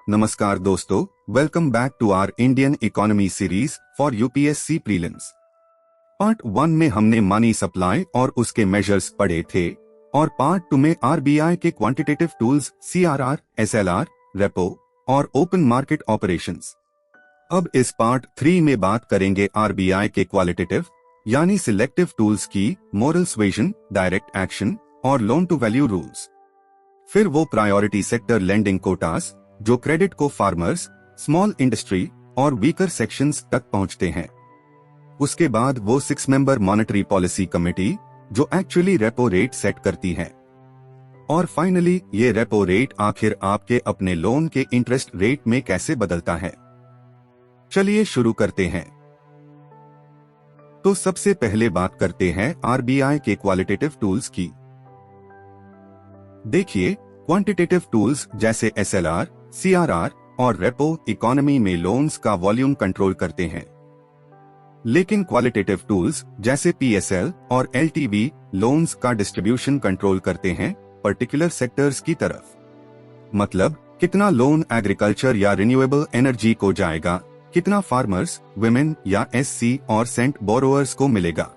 नमस्कार दोस्तों, welcome back to our Indian economy series for UPSC prelims. Part 1 में हमने मनी सप्लाई और उसके मेजर्स पढ़े थे और पार्ट 2 में आरबीआई के quantitative tools CRR, SLR, repo और ओपन मार्केट ऑपरेशंस। अब इस पार्ट 3 में बात करेंगे आरबीआई के क्वालिटेटिव यानी सिलेक्टिव टूल्स की, मोरल सुएजन, डायरेक्ट एक्शन और लोन टू वैल्यू रूल्स। फिर वो प्रायोरिटी सेक्टर लेंडिंग कोटास जो क्रेडिट को फार्मर्स, स्मॉल इंडस्ट्री और वीकर सेक्शंस तक पहुंचते हैं। उसके बाद वो 6 मेंबर मॉनेटरी पॉलिसी कमेटी जो एक्चुअली रेपो रेट सेट करती है। और फाइनली ये रेपो रेट आखिर आपके अपने लोन के इंटरेस्ट रेट में कैसे बदलता है। चलिए शुरू करते हैं। तो सबसे पहले बात करते हैं आरबीआई के क्वालिटेटिव टूल्स की। देखिए, क्वांटिटेटिव टूल्स जैसे एसएलआर, सीआरआर और रेपो इकोनॉमी में लोन्स का वॉल्यूम कंट्रोल करते हैं, लेकिन क्वालिटेटिव टूल्स जैसे पीएसएल और एलटीवी लोन्स का डिस्ट्रीब्यूशन कंट्रोल करते हैं पर्टिकुलर सेक्टर्स की तरफ। मतलब कितना लोन एग्रीकल्चर या रिन्यूएबल एनर्जी को जाएगा, कितना फार्मर्स, विमेन या एससी और सेंट बोरोअर्स को मिलेगा।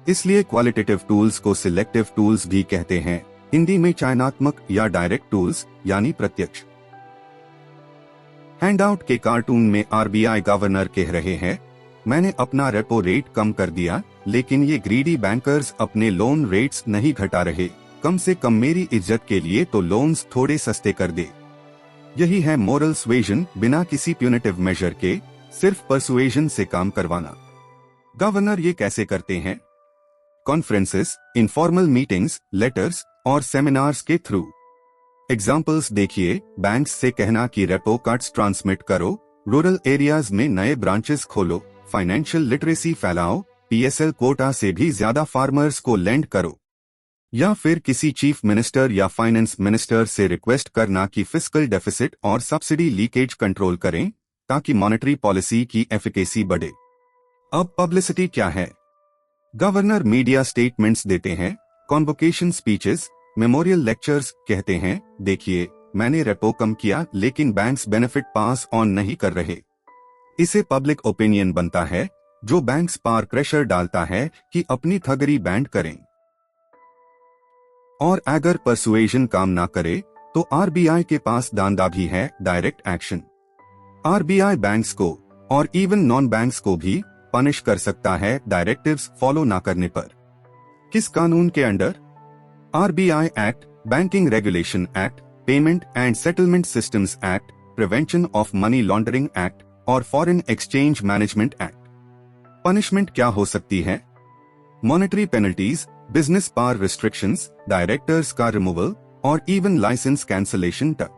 इसलिए क्वालिटेटिव टूल्स को सिलेक्टिव टूल्स भी कहते हैं, हिंदी में चयनात्मक या डायरेक्ट टूल्स यानी प्रत्यक्ष। हैंडआउट के कार्टून में आरबीआई गवर्नर कह रहे हैं, मैंने अपना रेपो रेट कम कर दिया, लेकिन ये ग्रीडी बैंकर्स अपने लोन रेट्स नहीं घटा रहे। कम से कम मेरी इज्जत के लिए तो लोन्स थोड़े सस्ते कर दे। यही है मोरल सुएजन, बिना किसी प्यूनिटिव मेजर के, सिर्फ परसुएजन से काम करवाना। गवर्नर ये कैसे करते हैं? कॉन्फ्रेंसेस, इनफॉर्मल मीटिंग्स, लेटर्स और सेमिनार्स के थ्रू। एग्जाम्पल्स देखिए, बैंक्स से कहना कि रेपो कट्स ट्रांसमिट करो, रूरल एरियाज में नए ब्रांचेस खोलो, फाइनेंशियल लिटरेसी फैलाओ, पीएसएल कोटा से भी ज्यादा फार्मर्स को लेंड करो। या फिर किसी चीफ मिनिस्टर या फाइनेंस मिनिस्टर से रिक्वेस्ट करना कि फिस्कल डेफिसिट और सब्सिडी लीकेज कंट्रोल करें ताकि मॉनेटरी पॉलिसी की एफिकेसी बढ़े। अब पब्लिसिटी क्या है? गवर्नर मीडिया स्टेटमेंट्स देते हैं, कॉन्वोकेशन स्पीचेस, मेमोरियल लेक्चर्स, कहते हैं देखिए मैंने रेपो कम किया लेकिन बैंक्स बेनिफिट पास ऑन नहीं कर रहे। इसे पब्लिक ओपिनियन बनता है जो बैंक्स पर प्रेशर डालता है कि अपनी थगरी बैंड करें। और अगर परसुएजन काम ना करे तो आरबीआई के पास दांदा भी है, डायरेक्ट एक्शन। आरबीआई बैंक्स को और इवन नॉन बैंक्स को भी पनिश कर सकता है डायरेक्टिव्स फॉलो ना करने पर। किस कानून के under? RBI act, banking regulation act, payment and settlement systems act, prevention of money laundering act और foreign exchange management act. Punishment क्या हो सकती है? Monetary penalties, business power restrictions, directors का रिमूवल और इवन लाइसेंस कैंसलेशन तक।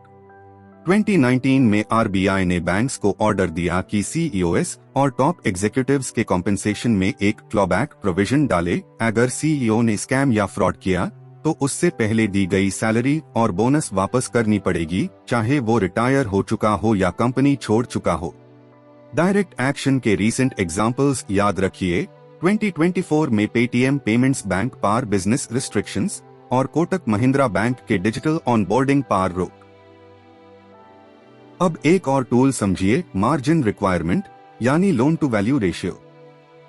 2019 में RBI ने बैंक्स को ऑर्डर दिया कि सीईओएस और टॉप एग्जीक्यूटिव्स के कॉम्पेंसेशन में एक क्लॉबैक प्रोविजन डाले। अगर सीईओ ने स्कैम या फ्रॉड किया तो उससे पहले दी गई सैलरी और बोनस वापस करनी पड़ेगी, चाहे वो रिटायर हो चुका हो या कंपनी छोड़ चुका हो। डायरेक्ट एक्शन के रीसेंट एग्जाम्पल्स याद रखिए, 2024 में पेटीएम पेमेंट्स बैंक पर बिजनेस रिस्ट्रिक्शंस और कोटक महिंद्रा बैंक के डिजिटल ऑनबोर्डिंग पर रोक। अब एक और टूल समझिए, मार्जिन रिक्वायरमेंट यानी loan to value ratio.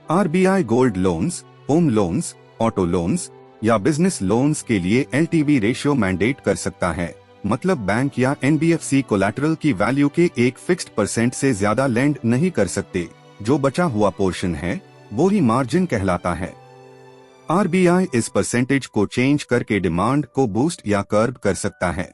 RBI gold loans, home loans, auto loans या बिजनेस लोन्स के लिए एलटीवी रेशियो मैंडेट कर सकता है। मतलब बैंक या एनबीएफसी कोलैटरल की वैल्यू के एक फिक्स्ड % से ज्यादा लेंड नहीं कर सकते। जो बचा हुआ पोर्शन है वो ही मार्जिन कहलाता है। आरबीआई इस परसेंटेज को चेंज करके डिमांड को बूस्ट या कर्ब कर सकता है।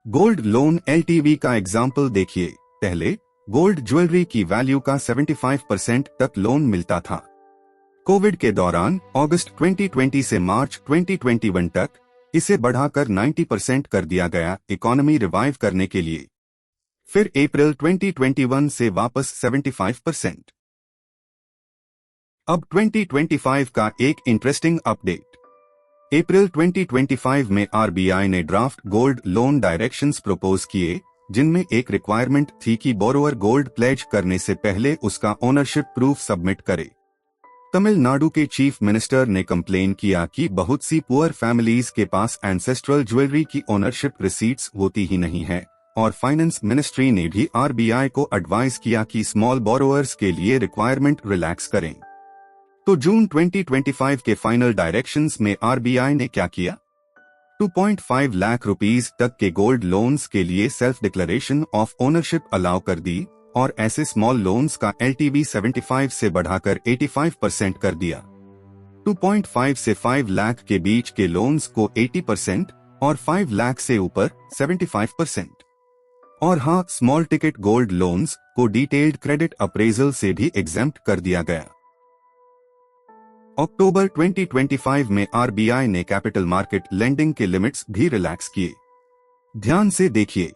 गोल्ड लोन एलटीवी का एग्जाम्पल देखिए, पहले गोल्ड ज्वेलरी की वैल्यू का 75% तक लोन मिलता था। कोविड के दौरान अगस्त 2020 से मार्च 2021 तक इसे बढ़ाकर 90% कर दिया गया इकोनॉमी रिवाइव करने के लिए। फिर अप्रैल 2021 से वापस 75%। अब 2025 का एक इंटरेस्टिंग अपडेट। अप्रैल 2025 में आरबीआई ने draft gold loan directions propose किए, जिनमें एक रिक्वायरमेंट थी कि बोरोअर गोल्ड प्लेज करने से पहले उसका ओनरशिप प्रूफ सबमिट करे। तमिलनाडु के चीफ मिनिस्टर ने कंप्लेन किया कि बहुत सी पुअर फैमिलीज के पास एंसेस्ट्रल ज्वेलरी की ओनरशिप रिसीट्स होती ही नहीं है। और फाइनेंस मिनिस्ट्री ने भी आरबीआई को एडवाइस किया कि स्मॉल बोरोअर्स के लिए रिक्वायरमेंट रिलैक्स करें। तो जून 2025 के फाइनल डायरेक्शंस में आरबीआई ने क्या किया? 2.5 लाख रुपीस तक के गोल्ड लोन्स के लिए self declaration of ownership allow कर दी और ऐसे स्मॉल लोन्स का एलटीवी 75 से बढ़ाकर 85% कर दिया। 2.5 से 5 लाख के बीच के लोन्स को 80% और 5 लाख से ऊपर 75%। और हाँ, स्मॉल टिकट गोल्ड लोन्स को डिटेल्ड क्रेडिट अप्रेजल से भी एग्जेम्प्ट कर दिया गया। अक्टूबर 2025 में आरबीआई ने कैपिटल मार्केट लेंडिंग के लिमिट्स भी रिलैक्स किए। ध्यान से देखिए,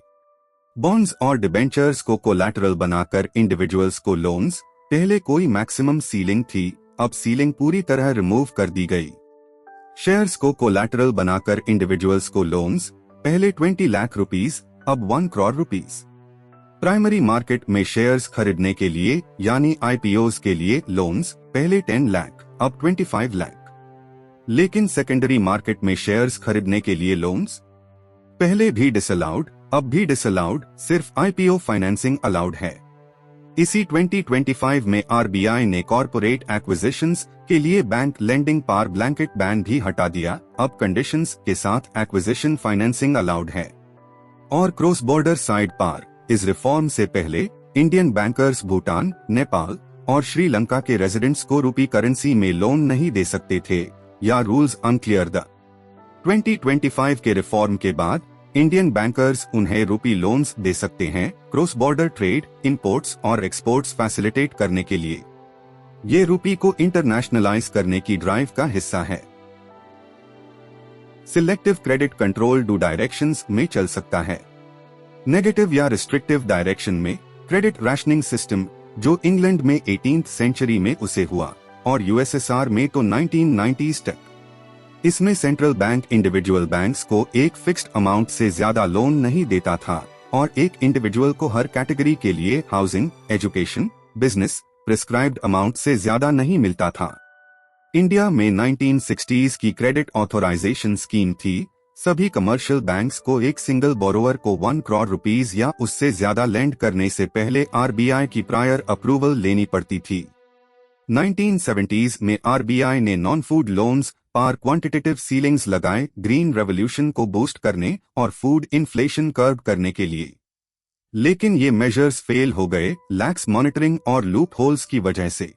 बॉन्ड्स और डिबेंचर्स को कोलैटरल बनाकर इंडिविजुअल्स को लोन्स, पहले कोई मैक्सिमम सीलिंग थी, अब सीलिंग पूरी तरह रिमूव कर दी गई। शेयर्स को कोलैटरल बनाकर इंडिविजुअल्स को लोन्स, पहले 20 लाख रुपीस, अब 1 करोड़ रुपीस। प्राइमरी मार्केट में शेयर्स खरीदने के लिए यानी आईपीओज के लिए लोन्स, पहले 10 लाख, अब 25 लाख। लेकिन सेकेंडरी मार्केट में शेयर्स खरीदने के लिए लोन्स, पहले भी डिसअलाउड, अब भी डिसअलाउड, सिर्फ आईपीओ फाइनेंसिंग अलाउड है। इसी 2025 में आरबीआई ने कॉर्पोरेट एक्विजिशंस के लिए बैंक लेंडिंग पार ब्लैंकेट बैन भी हटा दिया, अब कंडीशंस के साथ एक्विजिशन फाइनेंसिंग अलाउड है। और क्रॉस बॉर्डर साइड पार, इस रिफॉर्म से पहले इंडियन बैंकर्स भूटान, नेपाल और श्रीलंका के रेजिडेंट्स को रूपी करेंसी में लोन नहीं दे सकते थे या रूल्स अनक्लियर। द 2025 के रिफॉर्म के बाद इंडियन बैंकर्स उन्हें रूपी लोन्स दे सकते हैं क्रॉस बॉर्डर ट्रेड, इंपोर्ट्स और एक्सपोर्ट्स फैसिलिटेट करने के लिए। ये रूपी को इंटरनेशनलाइज करने की ड्राइव का हिस्सा है। सिलेक्टिव क्रेडिट कंट्रोल 2 डायरेक्शंस में चल सकता है। नेगेटिव या रिस्ट्रिक्टिव डायरेक्शन में क्रेडिट रैशनिंग सिस्टम, जो इंग्लैंड में 18th सेंचुरी में उसे हुआ और यूएसएसआर में तो 1990s तक। इसमें सेंट्रल बैंक इंडिविजुअल बैंक्स को एक फिक्स्ड अमाउंट से ज्यादा लोन नहीं देता था और एक इंडिविजुअल को हर कैटेगरी के लिए housing, education, business prescribed amount से ज्यादा नहीं मिलता था। इंडिया में 1960s की क्रेडिट ऑथोराइजेशन स्कीम थी। सभी कमर्शियल बैंक्स को एक सिंगल बोरोवर को 1 करोड़ रुपीस या उससे ज्यादा लेंड करने से पहले आरबीआई की प्रायर अप्रूवल लेनी पड़ती थी। 1970s में आरबीआई ने नॉन फूड लोन्स पर क्वांटिटेटिव सीलिंग्स लगाए, ग्रीन रेवोल्यूशन को बूस्ट करने और फूड इन्फ्लेशन कर्व करने के लिए। लेकिन ये मेजर्स फेल हो गए लैक्स मॉनिटरिंग और लूप होल्स की वजह से।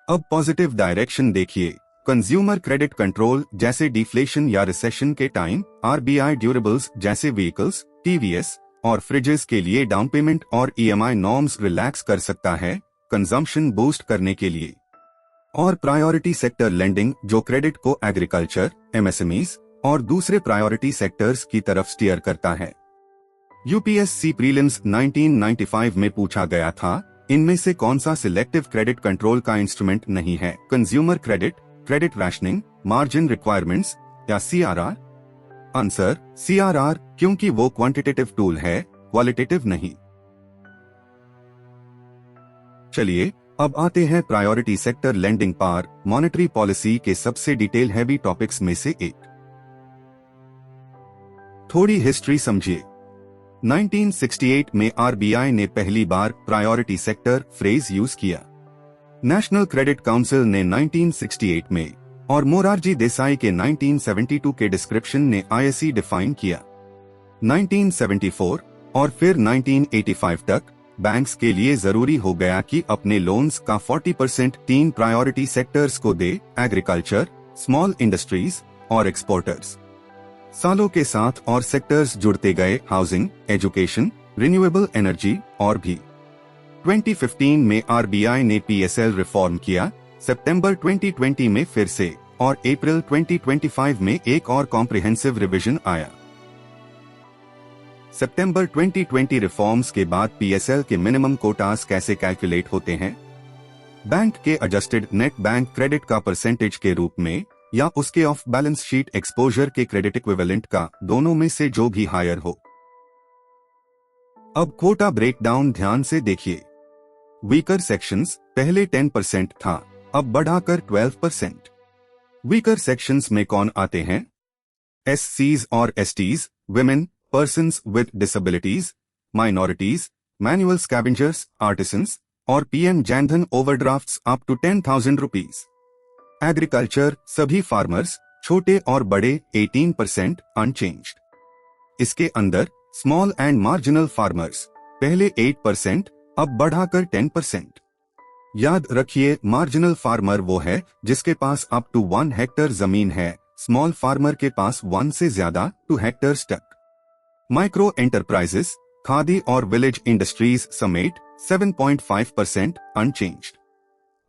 अब पॉजिटिव डायरेक्शन देखिए। कंज्यूमर क्रेडिट कंट्रोल, जैसे डिफ्लेशन या रिसेशन के टाइम आरबीआई ड्यूरेबल्स जैसे व्हीकल्स, टीवीएस और फ्रिजेस के लिए डाउन पेमेंट और ईएमआई नॉर्म्स रिलैक्स कर सकता है कंजम्पशन बूस्ट करने के लिए। और प्रायोरिटी सेक्टर लेंडिंग, जो क्रेडिट को एग्रीकल्चर, एमएसएमईज और दूसरे प्रायोरिटी सेक्टर्स की तरफ स्टीयर करता है। यूपीएससी प्रीलिम्स 1995 में पूछा गया था, इनमें से कौन सा सिलेक्टिव क्रेडिट कंट्रोल का इंस्ट्रूमेंट नहीं है? Consumer credit, credit rationing, margin requirements या सीआरआर? आंसर सीआरआर, क्योंकि वो क्वांटिटेटिव टूल है, क्वालिटेटिव नहीं। चलिए अब आते हैं प्रायोरिटी सेक्टर लेंडिंग पार मॉनेटरी पॉलिसी के सबसे डिटेल हैवी टॉपिक्स में से एक। थोड़ी हिस्ट्री समझिए। 1968 में आरबीआई ने पहली बार प्रायोरिटी सेक्टर फ्रेज यूज किया। नेशनल क्रेडिट काउंसिल ने 1968 में और मोरारजी देसाई के 1972 के डिस्क्रिप्शन ने आईएसई डिफाइन किया। 1974 और फिर 1985 तक बैंक्स के लिए जरूरी हो गया कि अपने लोन्स का 40% 3 प्रायोरिटी सेक्टर्स को दे, एग्रीकल्चर, स्मॉल इंडस्ट्रीज और एक्सपोर्टर्स। सालों के साथ और सेक्टर्स जुड़ते गए, हाउसिंग, एजुकेशन, रिन्यूएबल एनर्जी और भी। 2015 में आरबीआई ने पीएसएल रिफॉर्म किया, सितंबर 2020 में फिर से और अप्रैल 2025 में एक और कॉम्प्रिहेंसिव रिवीजन आया। सितंबर 2020 रिफॉर्म्स के बाद पीएसएल के मिनिमम कोटास कैसे कैलकुलेट होते हैं? बैंक के एडजस्टेड नेट बैंक क्रेडिट का परसेंटेज के रूप में या उसके ऑफ बैलेंस शीट एक्सपोजर के क्रेडिट इक्विवेलेंट का, दोनों में से जो भी हायर हो। अब कोटा ब्रेकडाउन ध्यान से देखिए। वीकर सेक्शंस पहले 10% था, अब बढ़ाकर 12%। वीकर सेक्शंस में कौन आते हैं? एससीज और STs, women, persons with disabilities, minorities, manual scavengers, artisans, और PM Jan-Dhan overdrafts up to 10,000 rupees. Agriculture सभी फार्मर्स छोटे और बड़े 18% अनचेंज्ड. इसके अंदर स्मॉल एंड मार्जिनल फार्मर्स पहले 8% अब बढ़ाकर 10%. याद रखिए, मार्जिनल फार्मर वो है जिसके पास अप टू 1 हेक्टर जमीन है, स्मॉल फार्मर के पास 1 से ज्यादा 2 हेक्टर्स तक. माइक्रो एंटरप्राइजेस, खादी और विलेज इंडस्ट्रीज समेत 7.5% अनचेंज्ड.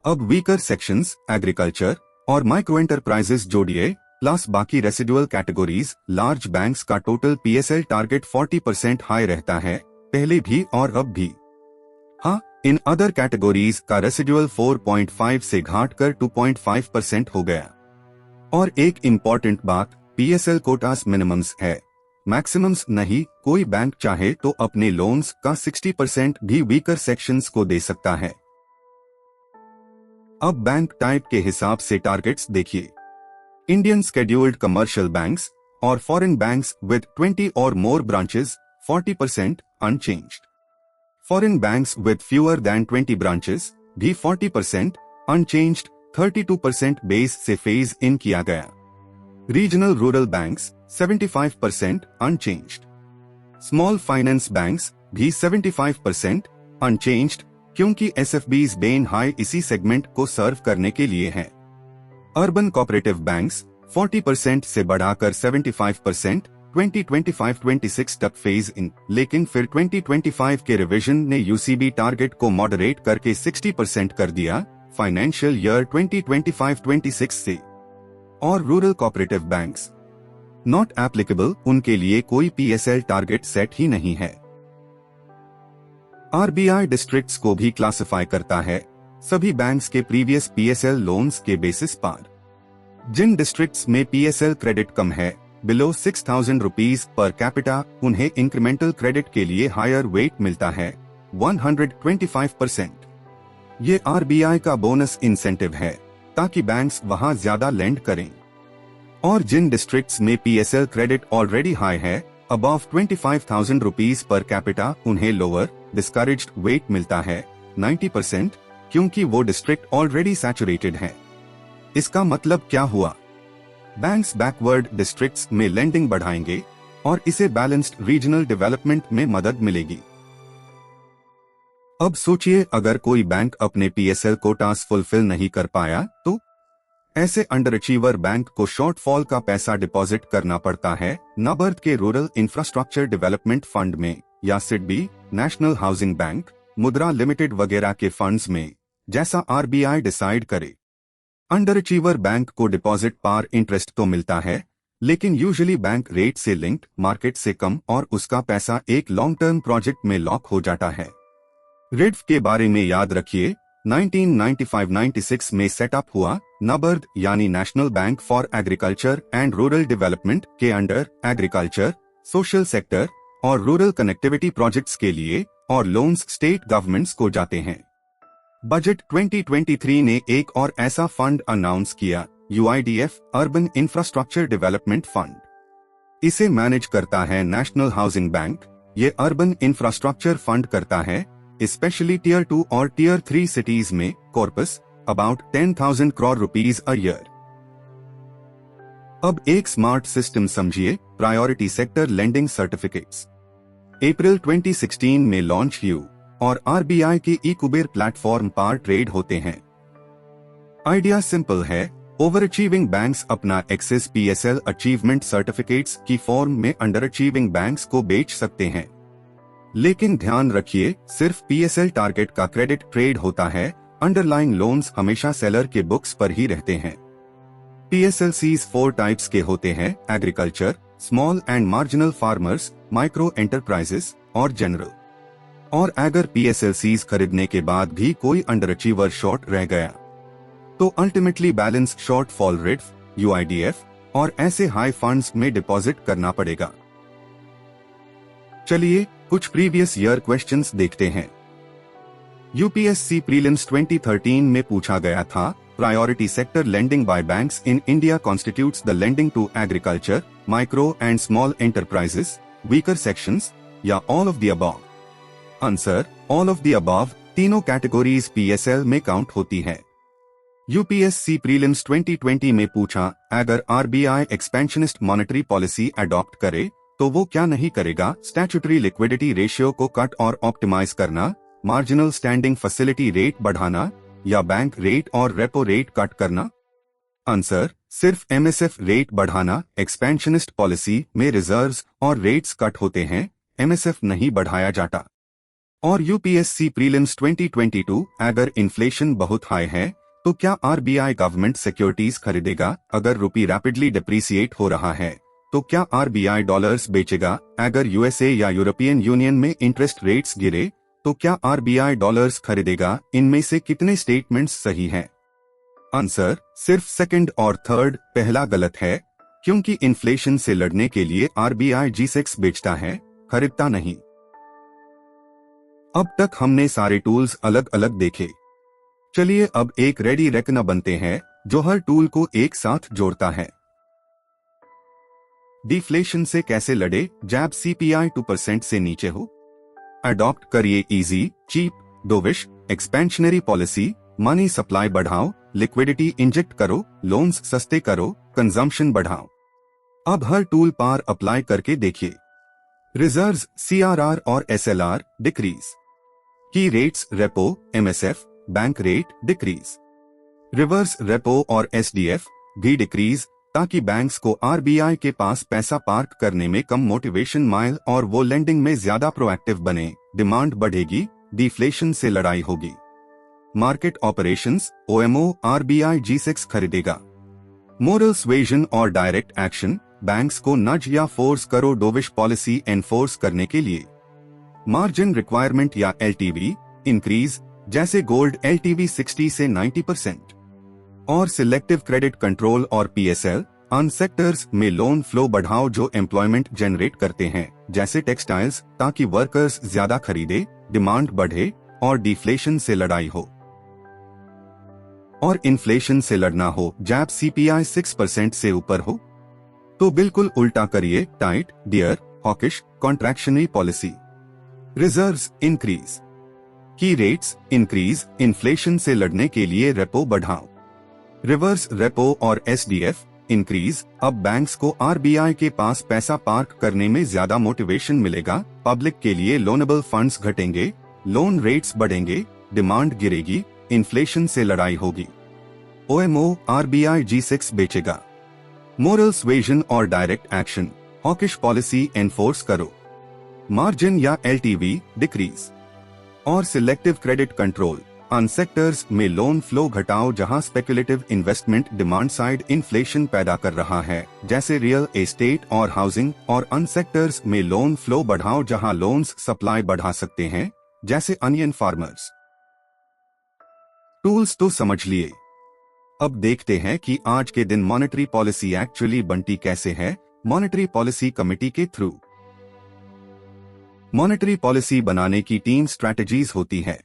अब वीकर सेक्शंस एग्रीकल्चर और माइक्रो एंटरप्राइजेस जोड़िए प्लस बाकी रेसिडुअल कैटेगरीज. लार्ज बैंक्स का टोटल PSL टारगेट 40% हाई रहता है, पहले भी और अब भी. हाँ, इन अदर कैटेगरीज का रेसिडुअल 4.5 से घाटकर 2.5% हो गया. और एक इम्पॉर्टेंट बात, PSL कोटास मिनिमम्स है, मैक्सिमम्स नहीं. कोई बैंक चाहे तो अपने लोन्स का 60% भी वीकर सेक्शंस को दे सकता है. अब बैंक टाइप के हिसाब से टारगेट्स देखिए. इंडियन शेड्यूल्ड कमर्शियल बैंक्स और फॉरेन बैंक्स विद 20 और more branches 40% unchanged. Foreign banks with fewer than 20 branches भी 40% अनचेंज्ड. 32% बेस से फेज इन किया गया. Regional rural banks 75% unchanged. Small finance banks भी 75% अनचेंज्ड, क्योंकि SFBs बेन हाई इसी सेगमेंट को सर्व करने के लिए हैं. अर्बन कोऑपरेटिव बैंक्स 40% से बढ़ाकर 75% 2025-26 तक फेज इन, लेकिन फिर 2025 के रिवीजन ने UCB टारगेट को मॉडरेट करके 60% कर दिया फाइनेंशियल ईयर 2025-26 से. और rural cooperative banks not applicable, उनके लिए कोई PSL टारगेट सेट ही नहीं है. RBI डिस्ट्रिक्ट्स को भी क्लासिफाई करता है, सभी बैंक्स के प्रीवियस PSL लोन्स के बेसिस पर. जिन डिस्ट्रिक्ट्स में PSL क्रेडिट कम है, बिलो 6,000 रुपीज पर कैपिटा, उन्हें इंक्रीमेंटल क्रेडिट के लिए हायर वेट मिलता है 125%. ये RBI का बोनस इंसेंटिव है ताकि बैंक्स वहां ज्यादा लेंड करें. और जिन डिस्ट्रिक्ट्स में PSL क्रेडिट ऑलरेडी हाई है, अबव 25,000 रुपीज पर कैपिटा, उन्हें लोअर डिस्करेज्ड वेट मिलता है 90%, क्योंकि वो डिस्ट्रिक्ट ऑलरेडी सैचुरेटेड है. इसका मतलब क्या हुआ? बैंक्स बैकवर्ड डिस्ट्रिक्ट्स में लेंडिंग बढ़ाएंगे और इसे बैलेंस्ड रीजनल डेवलपमेंट में मदद मिलेगी. अब सोचिए, अगर कोई बैंक अपने PSL कोटास फुलफिल नहीं कर पाया तो ऐसे अंडरअचीवर बैंक को शॉर्टफॉल का पैसा डिपॉजिट करना पड़ता है नाबार्ड के रूरल इंफ्रास्ट्रक्चर डेवलपमेंट फंड में या SIDBI, नेशनल हाउसिंग बैंक, मुद्रा लिमिटेड वगैरह के फंड्स में, जैसा RBI डिसाइड करे. अंडरअचीवर बैंक को डिपॉजिट पर इंटरेस्ट तो मिलता है, लेकिन यूजुअली बैंक रेट से लिंक्ड, मार्केट से कम, और उसका पैसा एक लॉन्ग टर्म प्रोजेक्ट में लॉक हो जाता है. रिड्फ के बारे में याद रखिए, 1995-96 में सेटअप हुआ. नाबार्ड यानी national bank for agriculture and rural development के अंडर एग्रीकल्चर, सोशल सेक्टर और रूरल कनेक्टिविटी प्रोजेक्ट्स के लिए और लोन्स स्टेट गवर्नमेंट्स को जाते हैं. बजट 2023 ने एक और ऐसा फंड अनाउंस किया, UIDF urban infrastructure development fund. इसे मैनेज करता है नेशनल हाउसिंग बैंक. ये अर्बन इंफ्रास्ट्रक्चर फंड करता है स्पेशली टियर 2 और टियर 3 सिटीज में. Corpus about 10,000 crore rupees a year. अब एक स्मार्ट सिस्टम समझिए, प्रायोरिटी सेक्टर लेंडिंग सर्टिफिकेट्स. अप्रैल 2016 में लॉन्च हुई और RBI के ई-कुबेर प्लेटफॉर्म पर ट्रेड होते हैं. आइडिया सिंपल है, ओवर अचीविंग बैंक्स अपना एक्सेस PSL अचीवमेंट सर्टिफिकेट्स की फॉर्म में अंडर अचीविंग बैंक्स को बेच सकते हैं. लेकिन ध्यान रखिए, सिर्फ PSL टारगेट का क्रेडिट ट्रेड होता है, अंडरलाइंग लोन्स हमेशा सेलर के बुक्स पर ही रहते हैं. PSLCs 4 टाइप्स के होते हैं, agriculture, small and marginal farmers, micro enterprises और जनरल. और अगर PSLCs खरीदने के बाद भी कोई अंडरअचीवर शॉर्ट रह गया तो अल्टीमेटली बैलेंस शॉर्टफॉल रिड्फ, UIDF और ऐसे हाई फंड्स में डिपॉजिट करना पड़ेगा. चलिए कुछ प्रीवियस ईयर क्वेश्चंस देखते हैं. UPSC प्रीलिम्स 2013 में पूछा गया था, priority sector lending by banks in India constitutes the lending to agriculture, micro and small enterprises, weaker sections या all of the above. Answer all of the above. तीनों categories PSL में count होती है। UPSC prelims 2020 में पूछा, अगर RBI expansionist monetary policy adopt करे तो वो क्या नहीं करेगा? स्टैट्यूटरी लिक्विडिटी रेशियो को कट और ऑप्टिमाइज करना, मार्जिनल स्टैंडिंग फैसिलिटी रेट बढ़ाना या बैंक रेट और रेपो रेट कट करना? आंसर सिर्फ एमएसएफ रेट बढ़ाना। एक्सपेंशनिस्ट पॉलिसी में रिजर्व्स और रेट्स कट होते हैं, एमएसएफ नहीं बढ़ाया जाता। और यूपीएससी प्रीलिम्स 2022, अगर इन्फ्लेशन बहुत हाई है तो क्या आरबीआई गवर्नमेंट सिक्योरिटीज खरीदेगा? अगर रुपी रैपिडली डिप्रिसिएट हो रहा है तो क्या आरबीआई डॉलर्स बेचेगा? अगर यूएसए या यूरोपियन यूनियन में इंटरेस्ट रेट्स गिरे तो क्या आरबीआई डॉलर्स खरीदेगा? इनमें से कितने स्टेटमेंट्स सही हैं? आंसर सिर्फ सेकंड और थर्ड। पहला गलत है, क्योंकि इन्फ्लेशन से लड़ने के लिए आरबीआई G6 बेचता है, खरीदता नहीं। अब तक हमने सारे टूल्स अलग अलग देखे। चलिए अब एक रेडी रेकनर बनते हैं जो हर टूल को एक साथ जोड़ता है। डिफ्लेशन से कैसे लड़े जब सीपीआई 2% से नीचे हो? अडॉप्ट करिए easy, cheap, dovish expansionary policy. Money supply बढ़ाओ, लिक्विडिटी इंजेक्ट करो, लोन्स सस्ते करो, कंजम्पशन बढ़ाओ। अब हर टूल पर अप्लाई करके देखिए। रिजर्व्स, सीआरआर और एसएलआर डिक्रीज। की rates, repo, MSF, bank rate decrease. Reverse repo और एसडीएफ भी डिक्रीज, ताकि बैंक्स को आरबीआई के पास पैसा पार्क करने में कम मोटिवेशन माइल और वो लेंडिंग में ज्यादा प्रोएक्टिव बने। डिमांड बढ़ेगी, डिफ्लेशन से लड़ाई होगी। Market operations, OMO, RBI G6 खरीदेगा। मोरल स्वेजन और डायरेक्ट एक्शन, बैंक्स को नज या फोर्स करो डोविश पॉलिसी एनफोर्स करने के लिए। मार्जिन रिक्वायरमेंट या एलटीवी इंक्रीज, जैसे गोल्ड एलटीवी 60 से 90%। और सिलेक्टिव क्रेडिट कंट्रोल और पीएसएल अन सेक्टर्स में लोन फ्लो बढ़ाओ जो एम्प्लॉयमेंट जनरेट करते हैं, जैसे टेक्सटाइल्स, ताकि वर्कर्स ज्यादा खरीदे, डिमांड बढ़े और डिफ्लेशन से लड़ाई हो। और इन्फ्लेशन से लड़ना हो जब सीपीआई 6% से ऊपर हो। तो बिल्कुल उल्टा करिए, tight, dear, hawkish, contractionary policy. Reserves increase, key rates increase, inflation से लड़ने के लिए रेपो बढ़ाओ। रिवर्स रेपो और एसडीएफ इंक्रीज, अब बैंक्स को आरबीआई के पास पैसा पार्क करने में ज्यादा मोटिवेशन मिलेगा, पब्लिक के लिए लोनेबल फंड्स घटेंगे, लोन रेट्स बढ़ेंगे, डिमांड गिरेगी, इन्फ्लेशन से लड़ाई होगी। ओएमओ, आरबीआई G6 बेचेगा। मोरल स्वेजन और direct action, hawkish policy enforce करो। मार्जिन या एलटीवी डिक्रीज और सिलेक्टिव क्रेडिट कंट्रोल, अन सेक्टर्स में लोन फ्लो घटाओ जहां speculative investment demand side inflation पैदा कर रहा है, जैसे रियल एस्टेट और हाउसिंग। और अन सेक्टर्स में लोन फ्लो बढ़ाओ जहां लोन्स सप्लाई बढ़ा सकते हैं, जैसे अनियन फार्मर्स। टूल्स तो समझ लिए, अब देखते हैं कि आज के दिन मॉनेटरी पॉलिसी एक्चुअली बनती कैसे है। मॉनेटरी पॉलिसी कमेटी के थ्रू मॉनेटरी पॉलिसी बनाने की 3 स्ट्रैटेजीज होती है।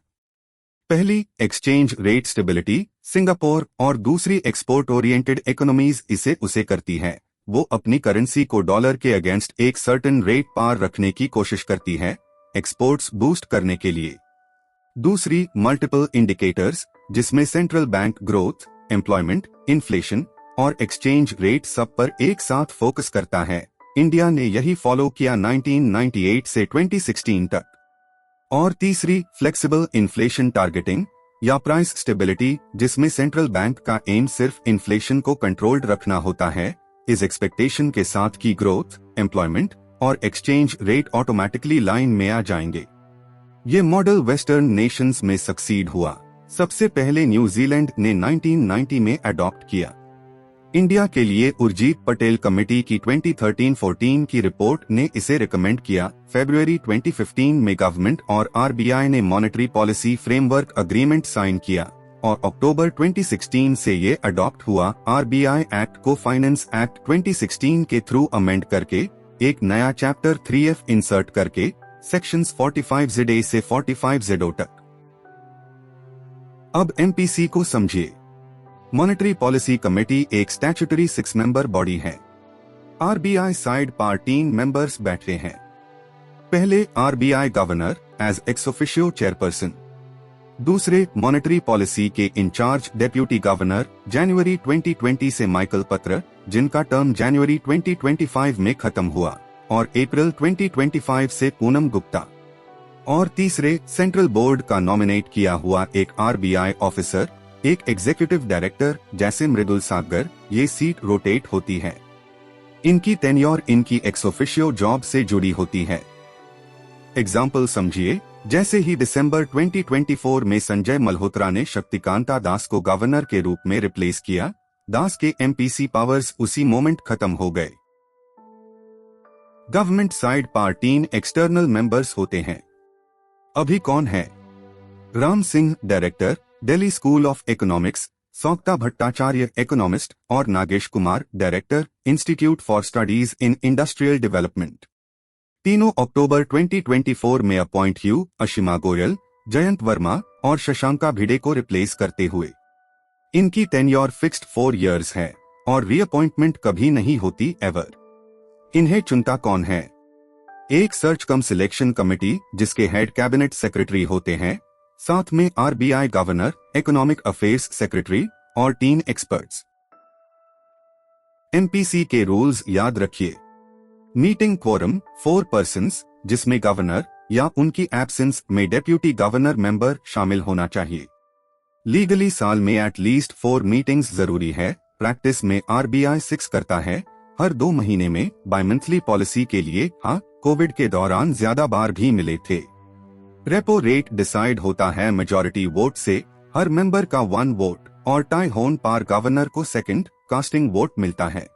पहली, एक्सचेंज रेट स्टेबिलिटी, सिंगापुर, और दूसरी एक्सपोर्ट ओरिएंटेड इकोनॉमीज इसे उसे करती है। वो अपनी करेंसी को डॉलर के अगेंस्ट एक सर्टेन रेट पार रखने की कोशिश करती है, एक्सपोर्ट्स बूस्ट करने के लिए। दूसरी, मल्टीपल इंडिकेटर्स, जिसमें central bank growth, employment, inflation और एक्सचेंज रेट सब पर एक साथ फोकस करता है। इंडिया ने यही फॉलो किया 1998 से 2016 तक। और तीसरी, फ्लेक्सिबल इन्फ्लेशन टारगेटिंग या प्राइस स्टेबिलिटी, जिसमें सेंट्रल बैंक का एम सिर्फ इन्फ्लेशन को कंट्रोल्ड रखना होता है, इस एक्सपेक्टेशन के साथ कि ग्रोथ, एम्प्लॉयमेंट और एक्सचेंज रेट ऑटोमेटिकली लाइन में आ जाएंगे। ये मॉडल वेस्टर्न नेशंस में सक्सीड हुआ। सबसे पहले न्यूजीलैंड ने 1990 में अडॉप्ट किया। इंडिया के लिए उर्जित पटेल कमेटी की 2013-14 की रिपोर्ट ने इसे रिकमेंड किया। फरवरी 2015 में गवर्नमेंट और आरबीआई ने monetary policy framework agreement sign किया और अक्टूबर 2016 से ये अडॉप्ट हुआ। आरबीआई एक्ट को फाइनेंस एक्ट 2016 के थ्रू अमेंड करके एक नया चैप्टर 3F इंसर्ट करके सेक्शंस 45ZA से 45ZO तक। अब एमपीसी को समझिए। मॉनेटरी पॉलिसी कमेटी एक स्टैट्यूटरी 6 मेंबर बॉडी है। आरबीआई साइड पर 3 मेंबर्स बैठते हैं। पहले RBI governor, as ex officio chairperson. दूसरे, मॉनेटरी पॉलिसी के इंचार्ज डेप्यूटी गवर्नर जनवरी 2020 से माइकल पत्र, जिनका टर्म जनवरी 2025 में खत्म हुआ, और अप्रैल 2025 से पूनम गुप्ता। और तीसरे, सेंट्रल बोर्ड का नॉमिनेट किया हुआ एक आरबीआई ऑफिसर, एक एग्जीक्यूटिव डायरेक्टर जैसे मृदुल सागर। ये सीट रोटेट होती है। इनकी टेन्योर इनकी एक्स ऑफिशियो जॉब से जुड़ी होती है। एग्जाम्पल समझिए, जैसे ही दिसंबर 2024 में संजय मल्होत्रा ने शक्तिकांता दास को गवर्नर के रूप में रिप्लेस किया, दास के एमपीसी पावर्स उसी मोमेंट खत्म हो गए। गवर्नमेंट साइड पर 3 एक्सटर्नल मेंबर्स होते हैं। अभी कौन है? Ram Singh director, Delhi school of economics, Saugata Bhattacharya economist और Nagesh Kumar director, institute for studies in industrial development. तीनों अक्टूबर 2024 में अपॉइंट हुए, अशिमा गोयल, जयंत वर्मा और शशांका भिडे को रिप्लेस करते हुए। इनकी टेन्योर फिक्स्ड 4 इयर्स है और रीअपॉइंटमेंट कभी नहीं होती एवर। इन्हें चुनता कौन है? एक सर्च कम सिलेक्शन कमेटी जिसके हेड कैबिनेट सेक्रेटरी होते हैं, साथ में RBI governor, economic affairs secretary और 3 एक्सपर्ट्स। एमपीसी के रूल्स याद रखिए। मीटिंग क्वोरम 4 पर्सन्स, जिसमें गवर्नर या उनकी एब्सेंस में डेप्यूटी गवर्नर मेंबर शामिल होना चाहिए। लीगली साल में एटलीस्ट 4 मीटिंग्स जरूरी है। प्रैक्टिस में आरबीआई 6 करता है, हर 2 महीने में। बाय मंथली पॉलिसी के लिए हाँ, कोविड के दौरान ज्यादा बार भी मिले थे। रेपो रेट डिसाइड होता है मेजॉरिटी वोट से, हर मेंबर का 1 वोट, और टाई होने पर गवर्नर को सेकंड कास्टिंग वोट मिलता है।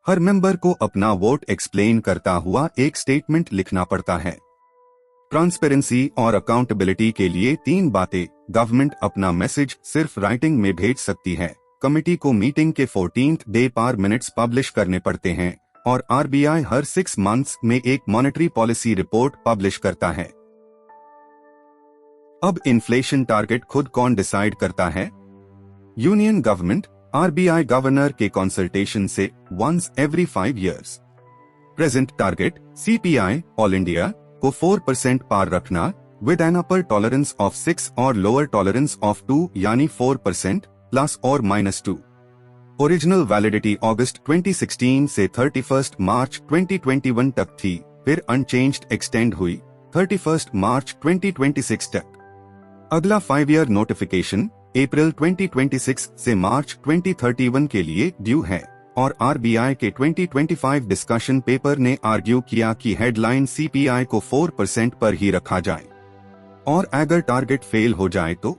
हर मेंबर को अपना वोट एक्सप्लेन करता हुआ एक स्टेटमेंट लिखना पड़ता है। ट्रांसपेरेंसी और अकाउंटेबिलिटी के लिए 3 बातें। गवर्नमेंट अपना मैसेज सिर्फ राइटिंग में भेज सकती है, कमेटी को मीटिंग के 14th डे पर मिनट्स पब्लिश करने पड़ते हैं, और आरबीआई हर 6 मंथ्स में एक मॉनेटरी पॉलिसी रिपोर्ट पब्लिश करता है। अब इन्फ्लेशन टारगेट खुद कौन डिसाइड करता है? यूनियन गवर्नमेंट, आरबीआई गवर्नर के कंसल्टेशन से once every 5 years। Present target CPI all India को 4% पार रखना, with an upper tolerance of 6 और लोअर टॉलरेंस ऑफ 2, यानी 4% प्लस और -2। ओरिजिनल वैलिडिटी अगस्त 2016 से 31 मार्च 2021 तक थी, फिर अनचेंज्ड एक्सटेंड हुई 31 मार्च 2026 तक। अगला 5 ईयर नोटिफिकेशन अप्रैल 2026 से मार्च 2031 के लिए ड्यू है, और आरबीआई के 2025 डिस्कशन पेपर ने आर्ग्यू किया कि हेडलाइन सीपीआई को 4% पर ही रखा जाए, और अगर टारगेट फेल हो जाए तो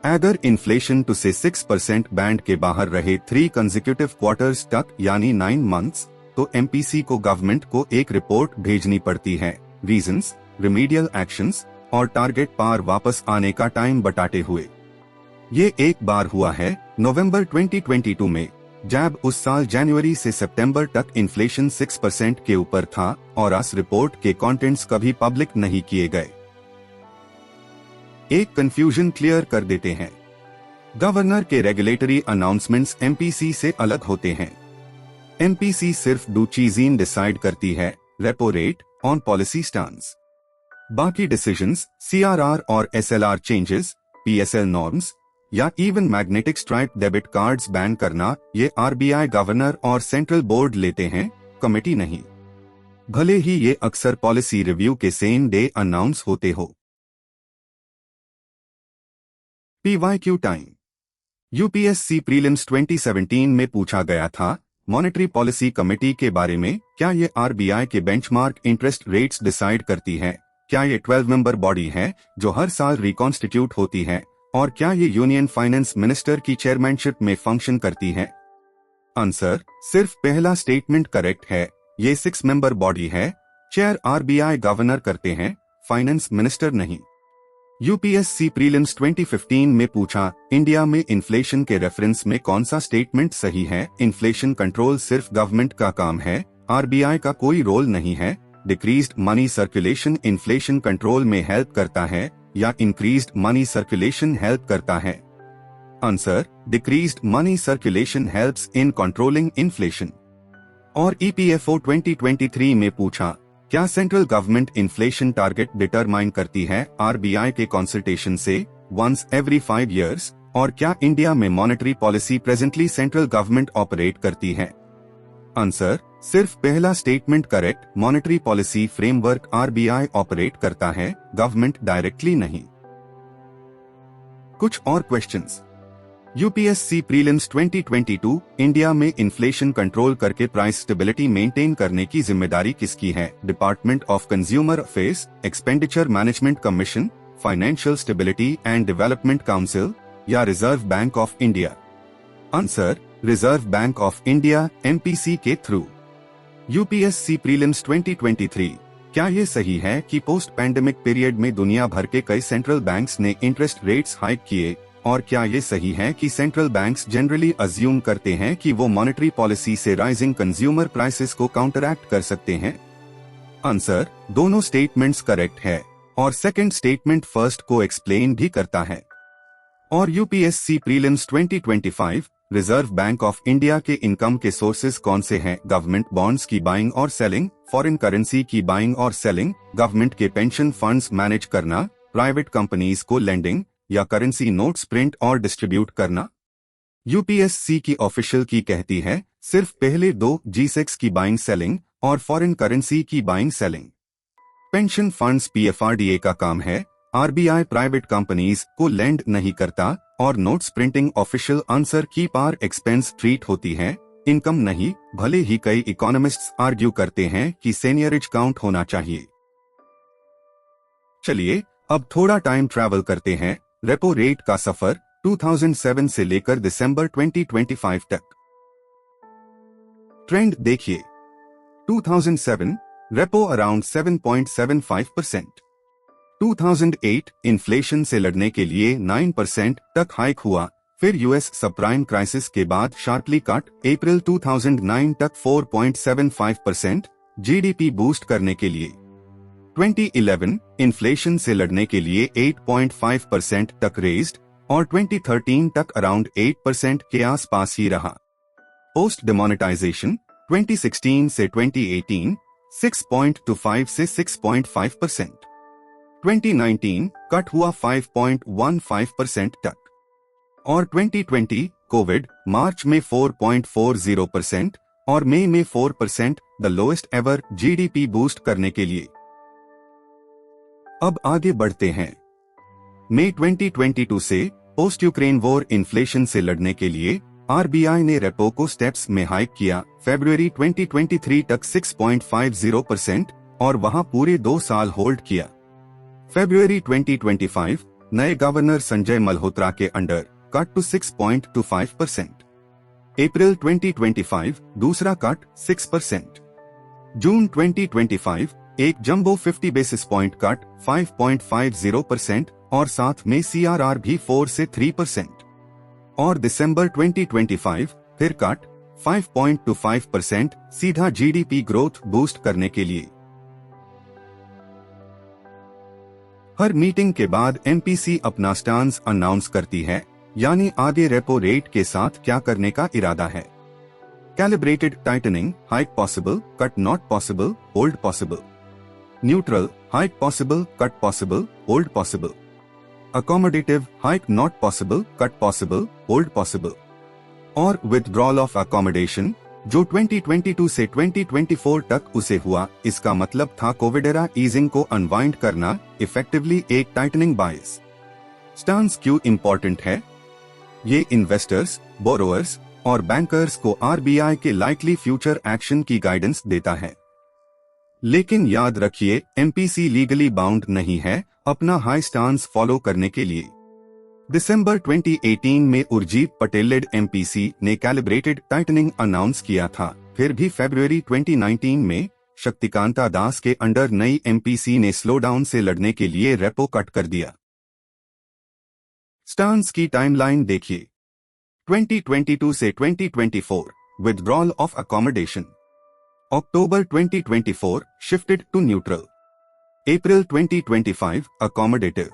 अगर इन्फ्लेशन टू से 6% बैंड के बाहर रहे 3 कंसेक्यूटिव क्वार्टर्स तक, यानी 9 मंथ्स, तो एमपीसी को गवर्नमेंट को एक रिपोर्ट भेजनी पड़ती है, रीजंस, रिमीडियल एक्शंस और टारगेट पार वापस आने का टाइम बताते हुए। ये एक बार हुआ है नवंबर 2022 में, जब उस साल जनवरी से सितंबर तक इन्फ्लेशन 6% के ऊपर था और इस रिपोर्ट के कंटेंट्स कभी पब्लिक नहीं किए गए। एक कंफ्यूजन क्लियर कर देते हैं। गवर्नर के रेगुलेटरी अनाउंसमेंट्स एमपीसी से अलग होते हैं। एमपीसी सिर्फ 2 चीजें डिसाइड करती है, repo rate on policy stance. बाकी डिसीजंस, सीआरआर और एसएलआर चेंजेस, पीएसएल नॉर्म्स या even magnetic stripe debit cards ban करना, ये आरबीआई गवर्नर और सेंट्रल बोर्ड लेते हैं, कमेटी नहीं। भले ही ये अक्सर पॉलिसी रिव्यू के सेम डे अनाउंस होते हो। PYQ time. यूपीएससी प्रीलिम्स 2017 में पूछा गया था, मॉनेटरी पॉलिसी कमेटी के बारे में, क्या ये आरबीआई के बेंचमार्क इंटरेस्ट रेट्स डिसाइड करती है? क्या ये 12 मेंबर बॉडी है जो हर साल रिकॉन्स्टिट्यूट होती है? और क्या ये यूनियन फाइनेंस मिनिस्टर की चेयरमैनशिप में फंक्शन करती है? आंसर, सिर्फ पहला स्टेटमेंट करेक्ट है। ये 6 मेंबर बॉडी है, चेयर आरबीआई गवर्नर करते हैं, फाइनेंस मिनिस्टर नहीं। यूपीएससी प्रीलिम्स 2015 में पूछा, इंडिया में इन्फ्लेशन के रेफरेंस में कौन सा स्टेटमेंट सही है? इन्फ्लेशन कंट्रोल सिर्फ गवर्नमेंट का काम है, आरबीआई का कोई रोल नहीं है। Decreased money circulation inflation control में हेल्प करता है या इंक्रीज्ड मनी सर्कुलेशन हेल्प करता है? Answer, decreased money circulation helps in controlling inflation. और ईपीएफओ 2023 में पूछा, क्या central government inflation target determine करती है आरबीआई के कंसल्टेशन से वंस एवरी 5 years, और क्या इंडिया में monetary policy presently central government operate करती है? आंसर, सिर्फ पहला statement correct. Monetary policy framework RBI operate करता है, गवर्नमेंट डायरेक्टली नहीं। कुछ और क्वेश्चंस। यूपीएससी प्रीलिम्स 2022 इंडिया में इन्फ्लेशन कंट्रोल करके प्राइस स्टेबिलिटी मेंटेन करने की जिम्मेदारी किसकी है? Department of consumer affairs, expenditure management commission, financial stability and development council या reserve bank of India? Answer, reserve bank of India MPC के through. UPSC prelims 2023, क्या ये सही है कि पोस्ट पैंडेमिक पीरियड में दुनिया भर के कई सेंट्रल बैंक्स ने इंटरेस्ट रेट्स हाइक किए, और क्या ये सही है कि सेंट्रल बैंक्स जनरली अज्यूम करते हैं कि वो मॉनेटरी पॉलिसी से राइजिंग कंज्यूमर प्राइसेस को काउंटरैक्ट कर सकते हैं? आंसर, दोनों स्टेटमेंट्स करेक्ट है, और सेकंड स्टेटमेंट फर्स्ट को एक्सप्लेन भी करता है। और UPSC prelims 2025, reserve bank of India के इनकम के सोर्सेज कौन से हैं? गवर्नमेंट बॉन्ड्स की बाइंग और सेलिंग, फॉरेन करेंसी की बाइंग और सेलिंग, गवर्नमेंट के पेंशन फंड्स मैनेज करना, प्राइवेट कंपनीज को लेंडिंग या करेंसी नोट्स प्रिंट और डिस्ट्रीब्यूट करना? यूपीएससी की ऑफिशियल की कहती है सिर्फ पहले दो, G6 की बाइंग सेलिंग और फॉरेन करेंसी की buying selling. Pension funds PFRDA का काम है, आरबीआई प्राइवेट कंपनीज को लेंड नहीं करता, और नोट्स प्रिंटिंग ऑफिशियल आंसर की पार एक्सपेंस ट्रीट होती है, इनकम नहीं। भले ही कई इकोनॉमिस्ट्स आर्ग्यू करते हैं कि सेनियरेज काउंट होना चाहिए। चलिए अब थोड़ा टाइम ट्रैवल करते हैं रेपो रेट का सफर 2007 से लेकर दिसंबर 2025 तक। ट्रेंड देखिए। 2007 रेपो अराउंड 7.75%। 2008 इन्फ्लेशन से लड़ने के लिए 9% तक हाइक हुआ, फिर यूएस सबप्राइम क्राइसिस के बाद शार्पली कट, अप्रैल 2009 तक 4.75% जीडीपी बूस्ट करने के लिए। 2011 इन्फ्लेशन से लड़ने के लिए 8.5% तक रेज्ड, और 2013 तक अराउंड 8% के आसपास ही रहा। पोस्ट डिमोनेटाइजेशन 2016 से 2018 6.25 से 6.5%। 2019 कट हुआ 5.15% तक, और 2020 कोविड मार्च में 4.40% और मई में 4%, the lowest ever GDP boost करने के लिए। अब आगे बढ़ते हैं। मई 2022 से पोस्ट यूक्रेन वॉर इन्फ्लेशन से लड़ने के लिए आरबीआई ने रेपो को स्टेप्स में हाइक किया, फरवरी 2023 तक 6.50% और वहां पूरे 2 साल होल्ड किया। फरवरी 2025 नए गवर्नर संजय मल्होत्रा के अंडर कट टू 6.25%। अप्रैल 2025 दूसरा कट 6%। जून 2025 एक जंबो 50 बेसिस पॉइंट कट 5.50% और साथ में सीआरआर भी 4 से 3%। और दिसंबर 2025 फिर कट 5.25% सीधा जीडीपी ग्रोथ बूस्ट करने के लिए। हर मीटिंग के बाद एमपीसी अपना स्टांस अनाउंस करती है, यानी आगे रेपो रेट के साथ क्या करने का इरादा है। Calibrated tightening, hike possible, cut not possible, hold possible. Neutral, hike possible, cut possible, hold possible. Accommodative, hike not possible, cut possible, hold possible. और विथड्रॉल ऑफ अकोमोडेशन, जो 2022 से 2024 तक उसे हुआ, इसका मतलब था कोविड एरा ईजिंग को अनवाइंड करना, इफेक्टिवली एक टाइटनिंग बायस। स्टांस क्यों इंपॉर्टेंट है? ये इन्वेस्टर्स, बोरोअर्स और बैंकर्स को आरबीआई के लाइकली फ्यूचर एक्शन की गाइडेंस देता है। लेकिन याद रखिए, एमपीसी लीगली बाउंड नहीं है अपना हाई स्टांस फॉलो करने के लिए। दिसंबर 2018 में उर्जित पटेल लेड एमपीसी ने कैलिब्रेटेड टाइटनिंग अनाउंस किया था, फिर भी फरवरी 2019 में शक्तिकांता दास के अंडर नई एमपीसी ने स्लो डाउन से लड़ने के लिए रेपो कट कर दिया। स्टांस की टाइमलाइन देखिए। 2022 से 2024 withdrawal of accommodation. October 2024 shifted to neutral. April 2025 accommodative.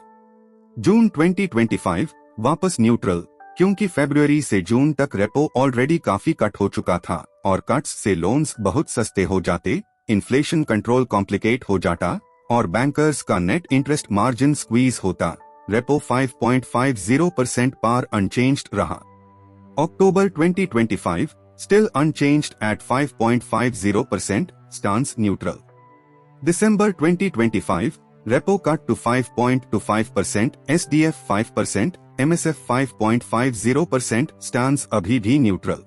June 2025 वापस न्यूट्रल, क्योंकि फरवरी से जून तक रेपो ऑलरेडी काफी कट हो चुका था और कट्स से लोन्स बहुत सस्ते हो जाते, इन्फ्लेशन कंट्रोल कॉम्प्लिकेट हो जाता और बैंकर्स का नेट इंटरेस्ट मार्जिन स्क्वीज होता। रेपो 5.50% पार अनचेंज्ड रहा। अक्टूबर 2025 still unchanged at 5.50%, stance neutral. December 2025 repo cut to 5.25%, SDF 5%, MSF 5.50%, stance अभी भी न्यूट्रल।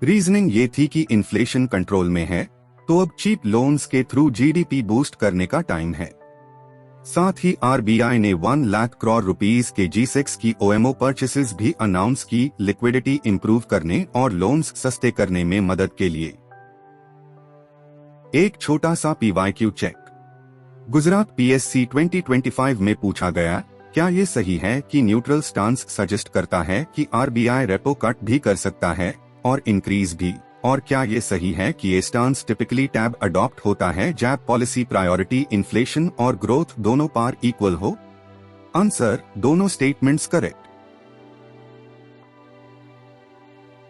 रीजनिंग ये थी कि इन्फ्लेशन कंट्रोल में है तो अब चीप लोन्स के थ्रू जीडीपी बूस्ट करने का टाइम है। साथ ही आरबीआई ने 1 लाख करोड़ रुपीस के G6 की ओएमओ परचेसेस भी अनाउंस की, लिक्विडिटी इंप्रूव करने और लोन्स सस्ते करने में मदद के लिए। एक छोटा सा PYQ चेक। गुजरात PSC 2025 में पूछा गया, क्या ये सही है कि न्यूट्रल स्टांस सजेस्ट करता है कि आरबीआई रेपो कट भी कर सकता है और इंक्रीज भी, और क्या ये सही है कि ये स्टांस टिपिकली टैब अडॉप्ट होता है जब पॉलिसी प्रायोरिटी इन्फ्लेशन और ग्रोथ दोनों पार इक्वल हो? आंसर, दोनों स्टेटमेंट्स करेक्ट।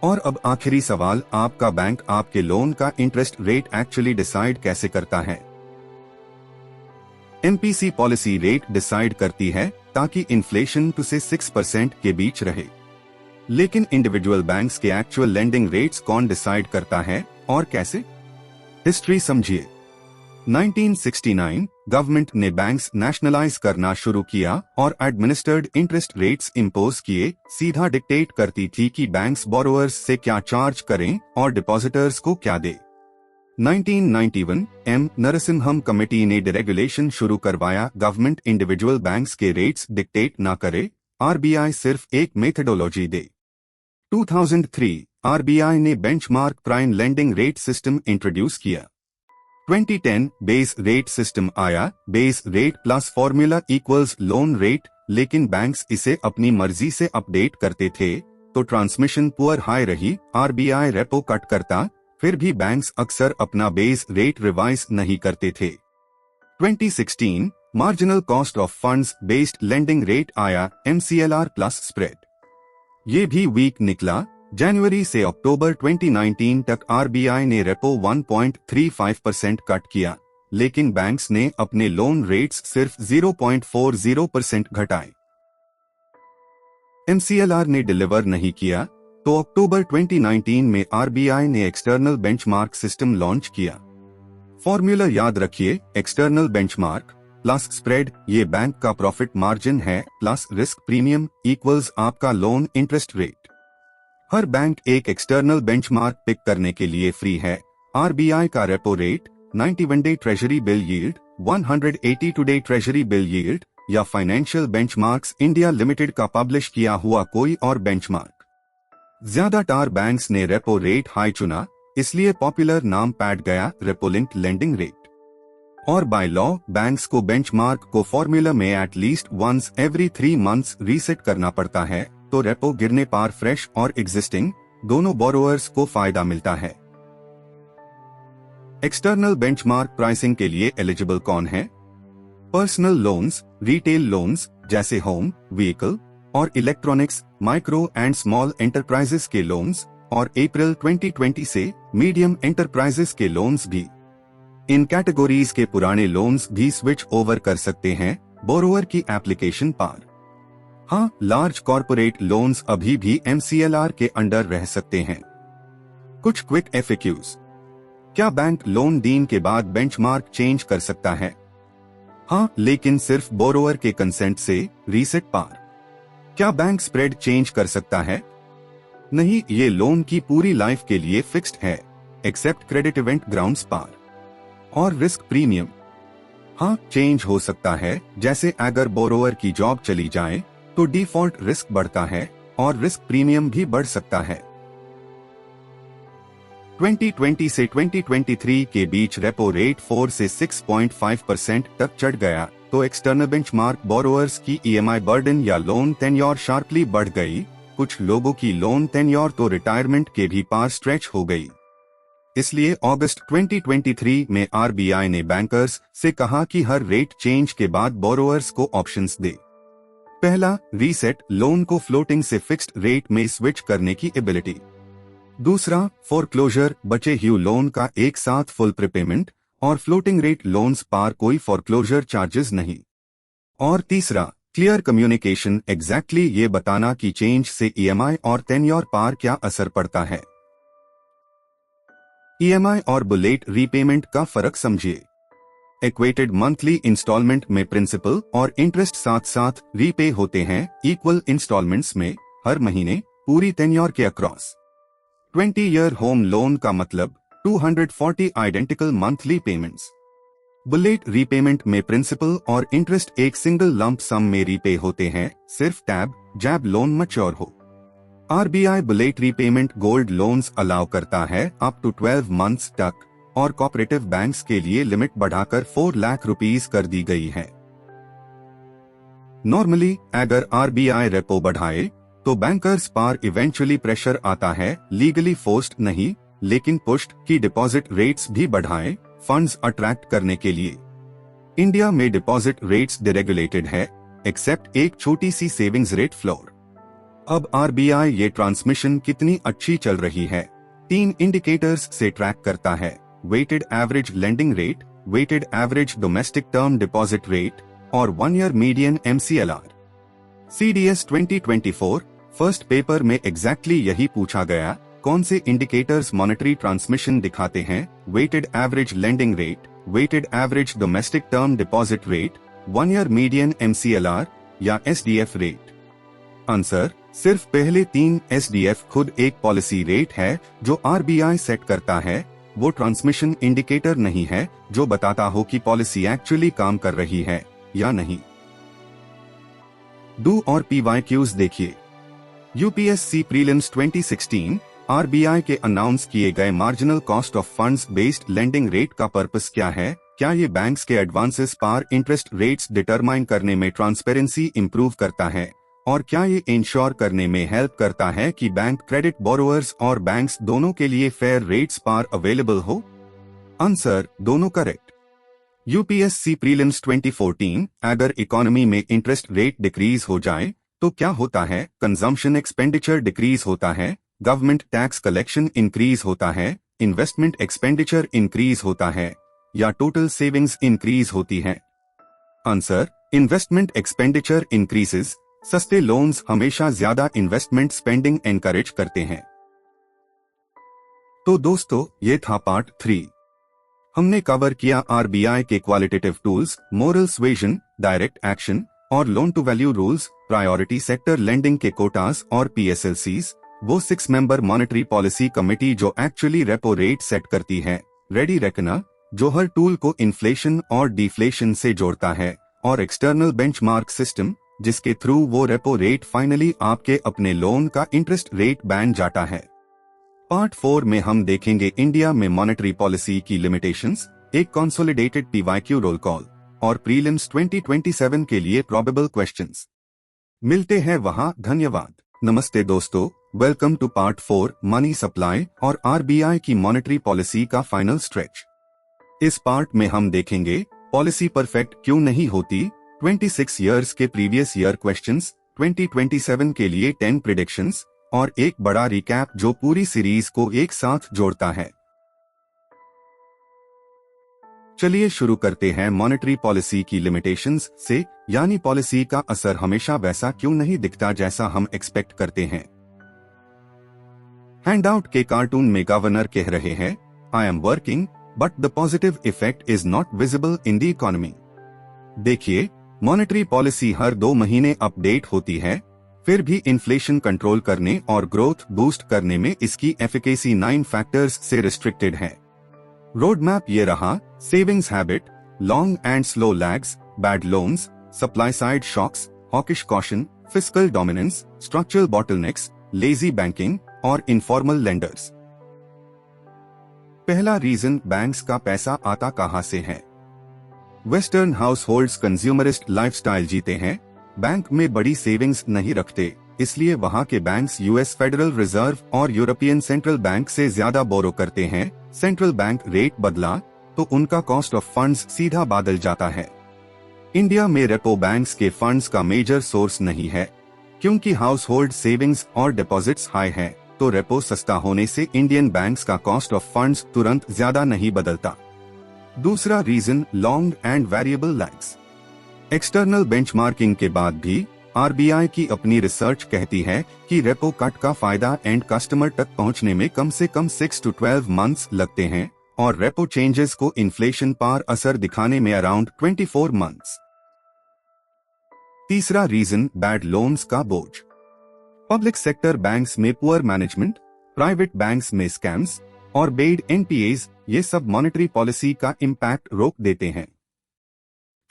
और अब आखिरी सवाल, आपका बैंक आपके लोन का इंटरेस्ट रेट एक्चुअली डिसाइड कैसे करता है? एमपीसी पॉलिसी रेट डिसाइड करती है ताकि इन्फ्लेशन 2 से 6% के बीच रहे। लेकिन इंडिविजुअल बैंक्स के एक्चुअल लेंडिंग रेट्स कौन डिसाइड करता है और कैसे? हिस्ट्री समझिए। 1969 गवर्नमेंट ने बैंक्स नेशनलाइज करना शुरू किया और एडमिनिस्टर्ड इंटरेस्ट रेट्स इंपोज किए। सीधा डिक्टेट करती थी कि बैंक्स बोरोअर्स से क्या चार्ज करें और डिपॉजिटर्स को क्या दे। 1991 एम नरसिम्हम कमेटी ने डिरेगुलेशन शुरू करवाया। गवर्नमेंट इंडिविजुअल बैंक्स के रेट्स डिक्टेट ना करे, आरबीआई सिर्फ एक मेथडोलॉजी दे। 2003 आरबीआई ने benchmark prime lending rate system introduce किया। 2010 बेस रेट सिस्टम आया। Base rate plus formula equals loan rate, लेकिन बैंक्स इसे अपनी मर्जी से अपडेट करते थे तो ट्रांसमिशन पुअर हाई रही। आरबीआई रेपो कट करता, फिर भी बैंक्स अक्सर अपना बेस रेट रिवाइज नहीं करते थे। 2016 marginal cost of funds based lending rate आया, MCLR प्लस स्प्रेड। ये भी वीक निकला। जनवरी से अक्टूबर 2019 तक आरबीआई ने रेपो 1.35% कट किया, लेकिन बैंक्स ने अपने लोन रेट्स सिर्फ 0.40% घटाए। MCLR ने डिलीवर नहीं किया तो अक्टूबर 2019 में आरबीआई ने एक्सटर्नल बेंचमार्क सिस्टम लॉन्च किया। फॉर्मूला याद रखिए, एक्सटर्नल बेंचमार्क प्लस स्प्रेड ये बैंक का प्रॉफिट मार्जिन है प्लस रिस्क प्रीमियम इक्वल्स आपका लोन इंटरेस्ट रेट। हर बैंक एक एक्सटर्नल बेंचमार्क पिक करने के लिए फ्री है। आरबीआई का repo rate, 91 day treasury bill yield, 182 day treasury bill yield या फाइनेंशियल बेंचमार्क्स इंडिया लिमिटेड का पब्लिश किया हुआ कोई और बेंचमार्क। ज्यादातर बैंक्स ने रेपो रेट हाई चुना, इसलिए पॉपुलर नाम पैड गया रेपो लिंक्ड लेंडिंग रेट। और बाय लॉ बैंक्स को बेंचमार्क को फॉर्मूला में at least once every 3 months reset करना पड़ता है, तो रेपो गिरने पर फ्रेश और एग्जिस्टिंग दोनों बोरोअर्स को फायदा मिलता है। एक्सटर्नल बेंचमार्क प्राइसिंग के लिए एलिजिबल कौन है? पर्सनल लोन्स, रिटेल लोन्स जैसे होम, व्हीकल और electronics, micro and small enterprises के लोन्स और अप्रैल 2020 से मीडियम एंटरप्राइजेस के लोन्स भी। इन कैटेगरीज के पुराने लोन्स भी स्विच ओवर कर सकते हैं बोरोअर की एप्लीकेशन पर। हाँ, लार्ज कॉर्पोरेट लोन्स अभी भी MCLR के अंडर रह सकते हैं। कुछ क्विक FAQs। क्या बैंक लोन डीन के बाद बेंचमार्क चेंज कर सकता है? हाँ, लेकिन सिर्फ बोरोअर के कंसेंट से रीसेट पर। क्या बैंक स्प्रेड चेंज कर सकता है? नहीं, ये लोन की पूरी लाइफ के लिए फिक्स्ड है एक्सेप्ट क्रेडिट इवेंट ग्राउंड्स पर। और रिस्क प्रीमियम, हाँ चेंज हो सकता है, जैसे अगर बोरोअर की जॉब चली जाए तो डिफॉल्ट रिस्क बढ़ता है और रिस्क प्रीमियम भी बढ़ सकता है। 2020 से 2023 के बीच रेपो रेट 4 से 6.5% तक चढ़ गया तो एक्सटर्नल बेंचमार्क बोरोअर्स की EMI बर्डन या लोन टेन्योर शार्पली बढ़ गई। कुछ लोगों की लोन टेन्योर तो रिटायरमेंट के भी पार स्ट्रेच हो गई। इसलिए अगस्त 2023 में आरबीआई ने बैंकर्स से कहा कि हर रेट चेंज के बाद बोरोअर्स को ऑप्शंस दे। पहला, रीसेट, लोन को फ्लोटिंग से फिक्स्ड रेट में स्विच करने की एबिलिटी। दूसरा, फोरक्लोजर, बचे हुए लोन का एक साथ फुल प्रीपेमेंट। और फ्लोटिंग रेट लोन्स पर कोई फॉरक्लोजर चार्जेस नहीं। और तीसरा, क्लियर कम्युनिकेशन, एग्जैक्टली ये बताना कि चेंज से ईएमआई और टेन्योर पर क्या असर पड़ता है। ईएमआई और बुलेट रीपेमेंट का फर्क समझिए। इक्वेटेड मंथली इंस्टॉलमेंट में प्रिंसिपल और इंटरेस्ट साथ साथ रीपे होते हैं इक्वल इंस्टॉलमेंट्स में हर महीने पूरी टेन्योर के अक्रॉस। 20 ईयर होम लोन का मतलब 240 identical monthly payments. Bullet repayment में प्रिंसिपल और इंटरेस्ट एक सिंगल लंप सम में रीपे होते हैं, सिर्फ टैब जैब लोन मैच्योर हो। RBI bullet repayment gold loans allow करता है अप टू 12 मंथ्स तक, और कोऑपरेटिव बैंक्स के लिए लिमिट बढ़ाकर 4 लाख रुपीस कर दी गई है। नॉर्मली अगर आरबीआई रेपो बढ़ाए तो बैंकर्स पर इवेंचुअली प्रेशर आता है, लीगली फोर्स्ड नहीं, लेकिन पुश्ड की डिपॉजिट रेट्स भी बढ़ाए फंड्स अट्रैक्ट करने के लिए। इंडिया में डिपॉजिट रेट्स डिरेगुलेटेड है, एक्सेप्ट एक छोटी सी सेविंग्स रेट फ्लोर। अब आरबीआई ये ट्रांसमिशन कितनी अच्छी चल रही है 3 इंडिकेटर्स से ट्रैक करता है: weighted average lending rate, weighted average domestic term deposit rate और 1 year median MCLR। CDS 2024 first paper में एग्जैक्टली यही पूछा गया, कौन से इंडिकेटर्स मॉनेटरी ट्रांसमिशन दिखाते हैं, weighted average lending rate, weighted average domestic term deposit rate, 1 year median MCLR या SDF रेट। आंसर, सिर्फ पहले 3 SDF खुद एक पॉलिसी रेट है जो आरबीआई सेट करता है, वो ट्रांसमिशन इंडिकेटर नहीं है जो बताता हो कि पॉलिसी एक्चुअली काम कर रही है या नहीं। डू और PYQs देखिए। यूपीएससी प्रीलिम्स 2016 आरबीआई के अनाउंस किए गए marginal cost of funds based lending rate का पर्पस क्या है? क्या ये बैंक्स के एडवांसेस पर इंटरेस्ट रेट्स डिटरमाइन करने में ट्रांसपेरेंसी इंप्रूव करता है? और क्या ये इंश्योर करने में हेल्प करता है कि बैंक क्रेडिट बोरोअर्स और बैंक्स दोनों के लिए फेयर रेट्स पर अवेलेबल हो? आंसर, दोनों करेक्ट। यूपीएससी प्रीलिम्स 2014 अगर इकोनॉमी में इंटरेस्ट रेट डिक्रीज हो जाए तो क्या होता है? कंजम्पशन एक्सपेंडिचर डिक्रीज होता है, गवर्नमेंट टैक्स कलेक्शन इंक्रीज होता है, इन्वेस्टमेंट एक्सपेंडिचर इंक्रीज होता है या टोटल सेविंग्स इंक्रीज होती है? Answer, investment expenditure increases. सस्ते लोन्स हमेशा ज्यादा इन्वेस्टमेंट स्पेंडिंग एनकरेज करते हैं। तो दोस्तों, ये था पार्ट 3। हमने कवर किया आरबीआई के qualitative tools, moral suasion, direct action और loan to value rules, priority sector lending के कोटास और PSLCs, वो 6 मेंबर मॉनेटरी पॉलिसी कमेटी जो एक्चुअली रेपो रेट सेट करती है, रेडी रेकनर जो हर टूल को इन्फ्लेशन और डिफ्लेशन से जोड़ता है, और एक्सटर्नल बेंचमार्क सिस्टम जिसके थ्रू वो रेपो रेट फाइनली आपके अपने लोन का इंटरेस्ट रेट बन जाता है। पार्ट 4 में हम देखेंगे इंडिया में मॉनेटरी पॉलिसी की लिमिटेशंस, एक कंसोलिडेटेड PYQ रोल कॉल और प्रीलिम्स 2027 के लिए प्रोबेबल क्वेश्चंस। मिलते हैं वहां। धन्यवाद। नमस्ते दोस्तों, welcome to part 4 money supply और आरबीआई की मॉनेटरी पॉलिसी का फाइनल स्ट्रेच। इस पार्ट में हम देखेंगे पॉलिसी परफेक्ट क्यों नहीं होती, 26 इयर्स के प्रीवियस ईयर क्वेश्चंस, 2027 के लिए 10 प्रेडिक्शंस और एक बड़ा रिकैप जो पूरी सीरीज को एक साथ जोड़ता है। चलिए शुरू करते हैं मॉनेटरी पॉलिसी की लिमिटेशंस से, यानी पॉलिसी का असर हमेशा वैसा क्यों नहीं दिखता जैसा हम एक्सपेक्ट करते हैं। हैंडआउट के कार्टून में गवर्नर कह रहे हैं, I am working but the positive effect is not visible in the economy. देखिए, मॉनेटरी पॉलिसी हर 2 महीने अपडेट होती है, फिर भी इन्फ्लेशन कंट्रोल करने और ग्रोथ बूस्ट करने में इसकी एफिकेसी 9 फैक्टर्स से रिस्ट्रिक्टेड है। रोड मैप ये रहा: savings habit, long and slow lags, bad loans, supply side shocks, hawkish caution, fiscal dominance, structural bottlenecks, lazy banking और इनफॉर्मल लेंडर्स। पहला रीजन, बैंक्स का पैसा आता कहां से है? Western households consumerist lifestyle जीते हैं, बैंक में बड़ी सेविंग्स नहीं रखते, इसलिए वहां के बैंक्स यूएस फेडरल रिजर्व और यूरोपियन सेंट्रल बैंक से ज्यादा बोरो करते हैं। सेंट्रल बैंक रेट बदला तो उनका कॉस्ट ऑफ फंड्स सीधा बदल जाता है। इंडिया में रेपो बैंक्स के फंड्स का मेजर सोर्स नहीं है, क्योंकि हाउस होल्ड सेविंग्स और डिपॉजिट्स हाई है, तो रेपो सस्ता होने से इंडियन बैंक्स का कॉस्ट ऑफ फंड्स तुरंत ज्यादा नहीं बदलता। दूसरा reason long and variable lags. External benchmarking के बाद भी आरबीआई की अपनी रिसर्च कहती है कि रेपो कट का फायदा एंड कस्टमर तक पहुंचने में कम से कम 6 to 12 मंथ्स लगते हैं और रेपो चेंजेस को इन्फ्लेशन पर असर दिखाने में अराउंड 24 मंथ्स। तीसरा रीजन बैड लोन्स का बोझ। पब्लिक सेक्टर बैंक्स में पुअर मैनेजमेंट, प्राइवेट बैंक्स में स्कैम्स और बेड एनपीएज, ये सब मॉनेटरी पॉलिसी का इम्पैक्ट रोक देते हैं।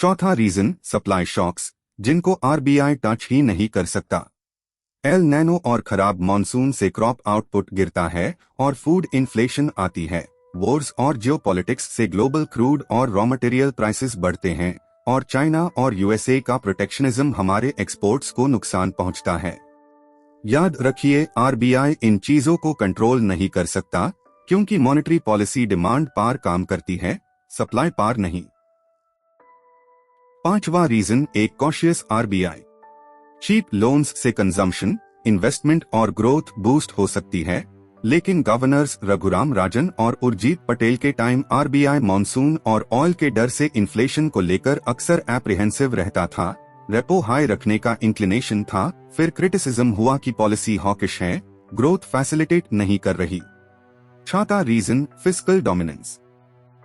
चौथा रीजन सप्लाई शॉक्स, जिनको आरबीआई टच ही नहीं कर सकता। एल नैनो और खराब मॉनसून से क्रॉप आउटपुट गिरता है और फूड इन्फ्लेशन आती है। वॉर्स और जियोपॉलिटिक्स से ग्लोबल क्रूड और रॉ मटेरियल प्राइसेस बढ़ते हैं और चाइना और यूएसए का प्रोटेक्शनिज्म हमारे एक्सपोर्ट्स को नुकसान पहुंचता है। याद रखिए, आरबीआई इन चीजों को कंट्रोल नहीं कर सकता क्योंकि मॉनेटरी पॉलिसी डिमांड पार काम करती है, सप्लाई पार नहीं। पांचवा रीजन एक कॉशियस आरबीआई। चीप लोन्स से कंजम्पशन, इन्वेस्टमेंट और ग्रोथ बूस्ट हो सकती है, लेकिन गवर्नर्स रघुराम राजन और उर्जित पटेल के टाइम आरबीआई मॉनसून और ऑयल के डर से इन्फ्लेशन को लेकर अक्सर एप्रीहेंसिव रहता था। रेपो हाई रखने का इंक्लिनेशन था, फिर क्रिटिसिज्म हुआ कि पॉलिसी हॉकिश है, ग्रोथ फैसिलिटेट नहीं कर रही। छठा reason fiscal dominance.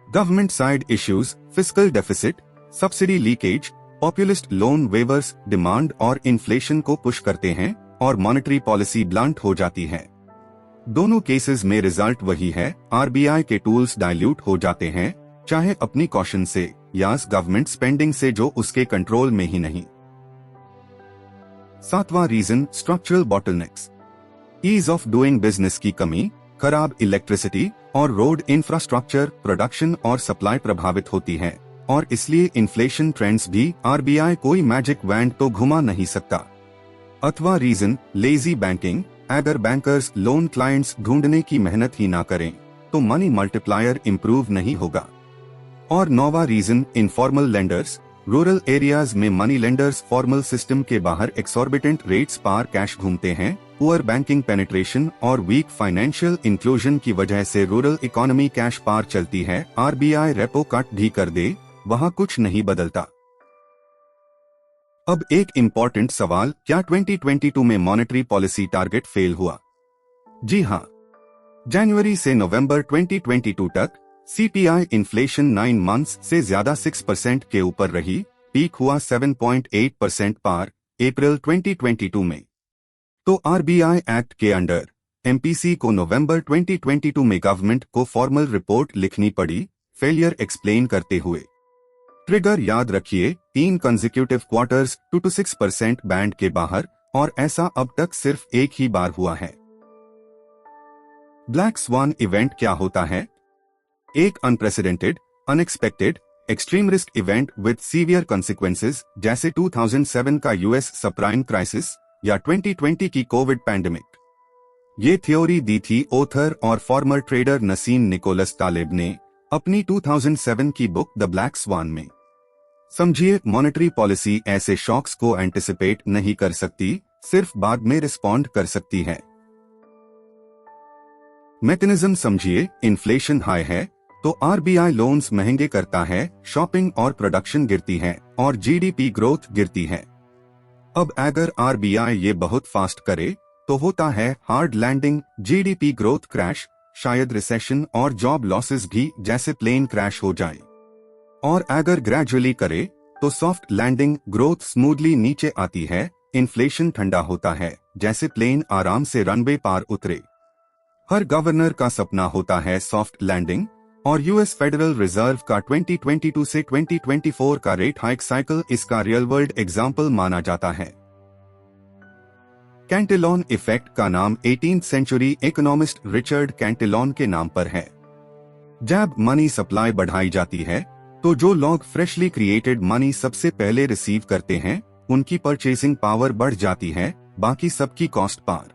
Government side issues, fiscal deficit, subsidy leakage, populist loan waivers demand और इन्फ्लेशन को पुश करते हैं और मॉनेटरी पॉलिसी ब्लंट हो जाती है। दोनों केसेस में रिजल्ट वही है, आरबीआई के टूल्स डाइल्यूट हो जाते हैं, चाहे अपनी कॉशन से या गवर्नमेंट स्पेंडिंग से जो उसके कंट्रोल में ही नहीं। सातवां reason structural bottlenecks. Ease of doing business की कमी, खराब इलेक्ट्रिसिटी और रोड इंफ्रास्ट्रक्चर, प्रोडक्शन और सप्लाई प्रभावित होती है और इसलिए इन्फ्लेशन ट्रेंड्स भी आरबीआई कोई मैजिक वैंड तो घुमा नहीं सकता। अथवा रीजन लेजी बैंकिंग। अगर बैंकर्स लोन क्लाइंट्स ढूंढने की मेहनत ही ना करें तो मनी मल्टीप्लायर इंप्रूव नहीं होगा। और नौवां reason informal lenders. Rural areas में मनी लेंडर्स फॉर्मल सिस्टम के बाहर एक्सॉर्बिटेंट रेट्स पार कैश घूमते हैं। पुअर बैंकिंग पेनिट्रेशन और वीक फाइनेंशियल इंक्लूजन की वजह से रूरल इकोनॉमी कैश पार चलती है। आरबीआई रेपो कट भी कर दे, वहाँ कुछ नहीं बदलता। अब एक इम्पॉर्टेंट सवाल, क्या 2022 में मॉनेटरी पॉलिसी टारगेट फेल हुआ? जी हाँ, जनवरी से नवंबर 2022 तक सीपीआई इन्फ्लेशन 9 मंथ्स से ज्यादा 6% के ऊपर रही, पीक हुआ 7.8% पार अप्रैल 2022 में। तो आरबीआई एक्ट के अंडर एमपीसी को नवंबर 2022 में गवर्नमेंट को फॉर्मल रिपोर्ट लिखनी पड़ी, फेलियर एक्सप्लेन करते हुए। ट्रिगर याद रखिए, 3 कंसेक्यूटिव क्वार्टर्स 2 to 6% बैंड के बाहर, और ऐसा अब तक सिर्फ एक ही बार हुआ है। ब्लैक स्वान इवेंट क्या होता है? एक unprecedented, unexpected, extreme risk event with severe consequences, जैसे 2007 का यूएस सबप्राइम क्राइसिस या 2020 की कोविड पैंडेमिक। ये थ्योरी दी थी ऑथर और फॉर्मर ट्रेडर नसीम निकोलस तालिब ने अपनी 2007 की बुक द ब्लैक स्वान में। समझिए, मॉनेटरी पॉलिसी ऐसे शॉक्स को एंटिसिपेट नहीं कर सकती, सिर्फ बाद में रिस्पॉन्ड कर सकती है। मैकेनिज्म समझिए, इन्फ्लेशन हाई है तो आरबीआई लोन्स महंगे करता है, शॉपिंग और प्रोडक्शन गिरती है और जीडीपी ग्रोथ गिरती है। अब अगर आरबीआई ये बहुत फास्ट करे तो होता है hard landing, GDP growth crash, शायद रिसेशन और जॉब लॉसेस भी, जैसे प्लेन क्रैश हो जाए। और अगर ग्रेजुअली करे तो सॉफ्ट लैंडिंग, ग्रोथ स्मूथली नीचे आती है, इन्फ्लेशन ठंडा होता है, जैसे प्लेन आराम से रनवे पार उतरे। हर गवर्नर का सपना होता है सॉफ्ट लैंडिंग, और यूएस फेडरल रिजर्व का 2022 से 2024 का रेट हाइक साइकिल इसका रियल वर्ल्ड एग्जाम्पल माना जाता है। कैंटिलोन इफेक्ट का नाम 18th century economist Richard Cantillon के नाम पर है। जब मनी सप्लाई बढ़ाई जाती है तो जो लोग फ्रेशली क्रिएटेड मनी सबसे पहले रिसीव करते हैं उनकी परचेसिंग पावर बढ़ जाती है, बाकी सबकी कॉस्ट पार।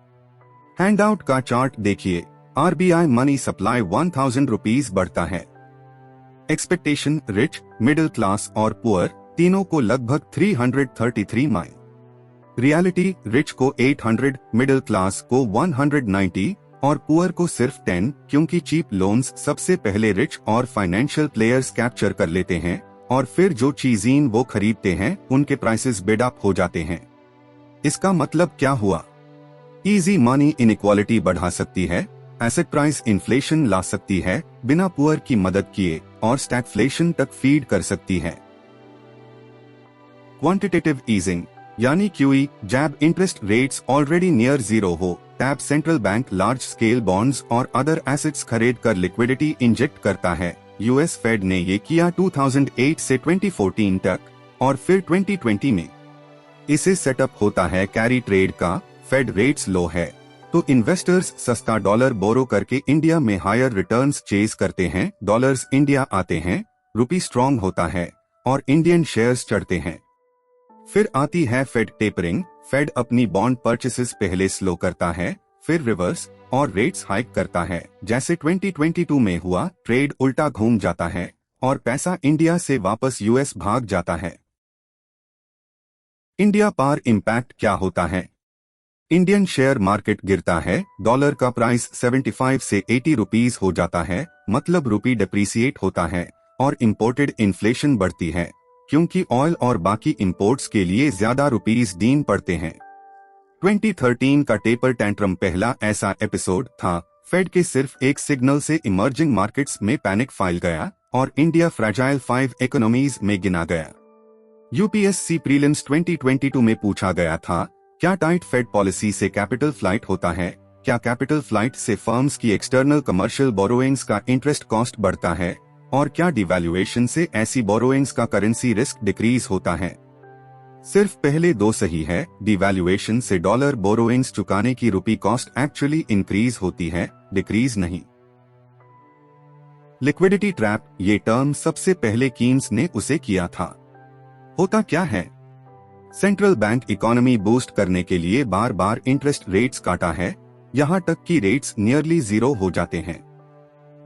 हैंडआउट का चार्ट देखिए, आरबीआई मनी सप्लाई 1000 रुपीज बढ़ता है। एक्सपेक्टेशन रिच, मिडिल क्लास और पुअर तीनों को लगभग 333 माइल। रियलिटी रिच को 800, मिडिल क्लास को 190 और पुअर को सिर्फ 10, क्योंकि चीप लोन्स सबसे पहले रिच और फाइनेंशियल प्लेयर्स कैप्चर कर लेते हैं और फिर जो चीजें वो खरीदते हैं उनके प्राइसेस बिड अप हो जाते हैं। इसका मतलब क्या हुआ? इजी मनी इनइक्वालिटी बढ़ा सकती है, एसेट प्राइस इन्फ्लेशन ला सकती है बिना पुअर की मदद किए और स्टैगफ्लेशन तक फीड कर सकती है। क्वांटिटेटिव ईजिंग यानी QE, जब interest rates already near zero हो तब central bank large scale bonds और अदर एसेट्स खरीद कर लिक्विडिटी इंजेक्ट करता है। यूएस फेड ने ये किया 2008 से 2014 तक और फिर 2020 में। इसे सेटअप होता है कैरी ट्रेड का। फेड रेट्स लो है तो इन्वेस्टर्स सस्ता डॉलर बोरो करके इंडिया में हायर रिटर्न्स चेज करते हैं। डॉलर्स इंडिया आते हैं, रुपी स्ट्रॉन्ग होता है और इंडियन शेयर्स चढ़ते हैं। फिर आती है फेड टेपरिंग। फेड अपनी बॉन्ड परचेसेस पहले स्लो करता है, फिर रिवर्स और रेट्स हाइक करता है। जैसे 2022 में हुआ, ट्रेड उल्टा घूम जाता है और पैसा इंडिया से वापस यूएस भाग जाता है। इंडिया पर इम्पैक्ट क्या होता है? इंडियन शेयर मार्केट गिरता है, डॉलर का प्राइस 75 से 80 रुपीस हो जाता है, मतलब रुपी डिप्रिसिएट होता है और इंपोर्टेड इन्फ्लेशन बढ़ती है क्योंकि ऑयल और बाकी इंपोर्ट्स के लिए ज्यादा रुपीस दीन पड़ते हैं। 2013 का टेपर टेंट्रम पहला ऐसा एपिसोड था। फेड के सिर्फ एक सिग्नल से इमर्जिंग मार्केट्स में पैनिक फैल गया और इंडिया फ्रैजाइल 5 इकोनॉमीज में गिना गया। यूपीएससी प्रीलिम्स 2022 में पूछा गया था, क्या टाइट फेड पॉलिसी से कैपिटल फ्लाइट होता है? क्या कैपिटल फ्लाइट से फर्म्स की एक्सटर्नल कमर्शियल बोरोइंग्स का इंटरेस्ट कॉस्ट बढ़ता है? और क्या डिवैल्यूएशन से ऐसी बोरोइंग्स का करेंसी रिस्क डिक्रीज होता है? सिर्फ पहले दो सही है। डिवैल्यूएशन से डॉलर बोरोइंग्स चुकाने की रुपी कॉस्ट एक्चुअली इंक्रीज होती है, डिक्रीज नहीं। लिक्विडिटी ट्रैप, ये टर्म सबसे पहले कीन्स ने उसे किया था। होता क्या है? सेंट्रल बैंक इकोनॉमी बूस्ट करने के लिए बार बार इंटरेस्ट रेट्स काटा है, यहाँ तक कि रेट्स नियरली जीरो हो जाते हैं।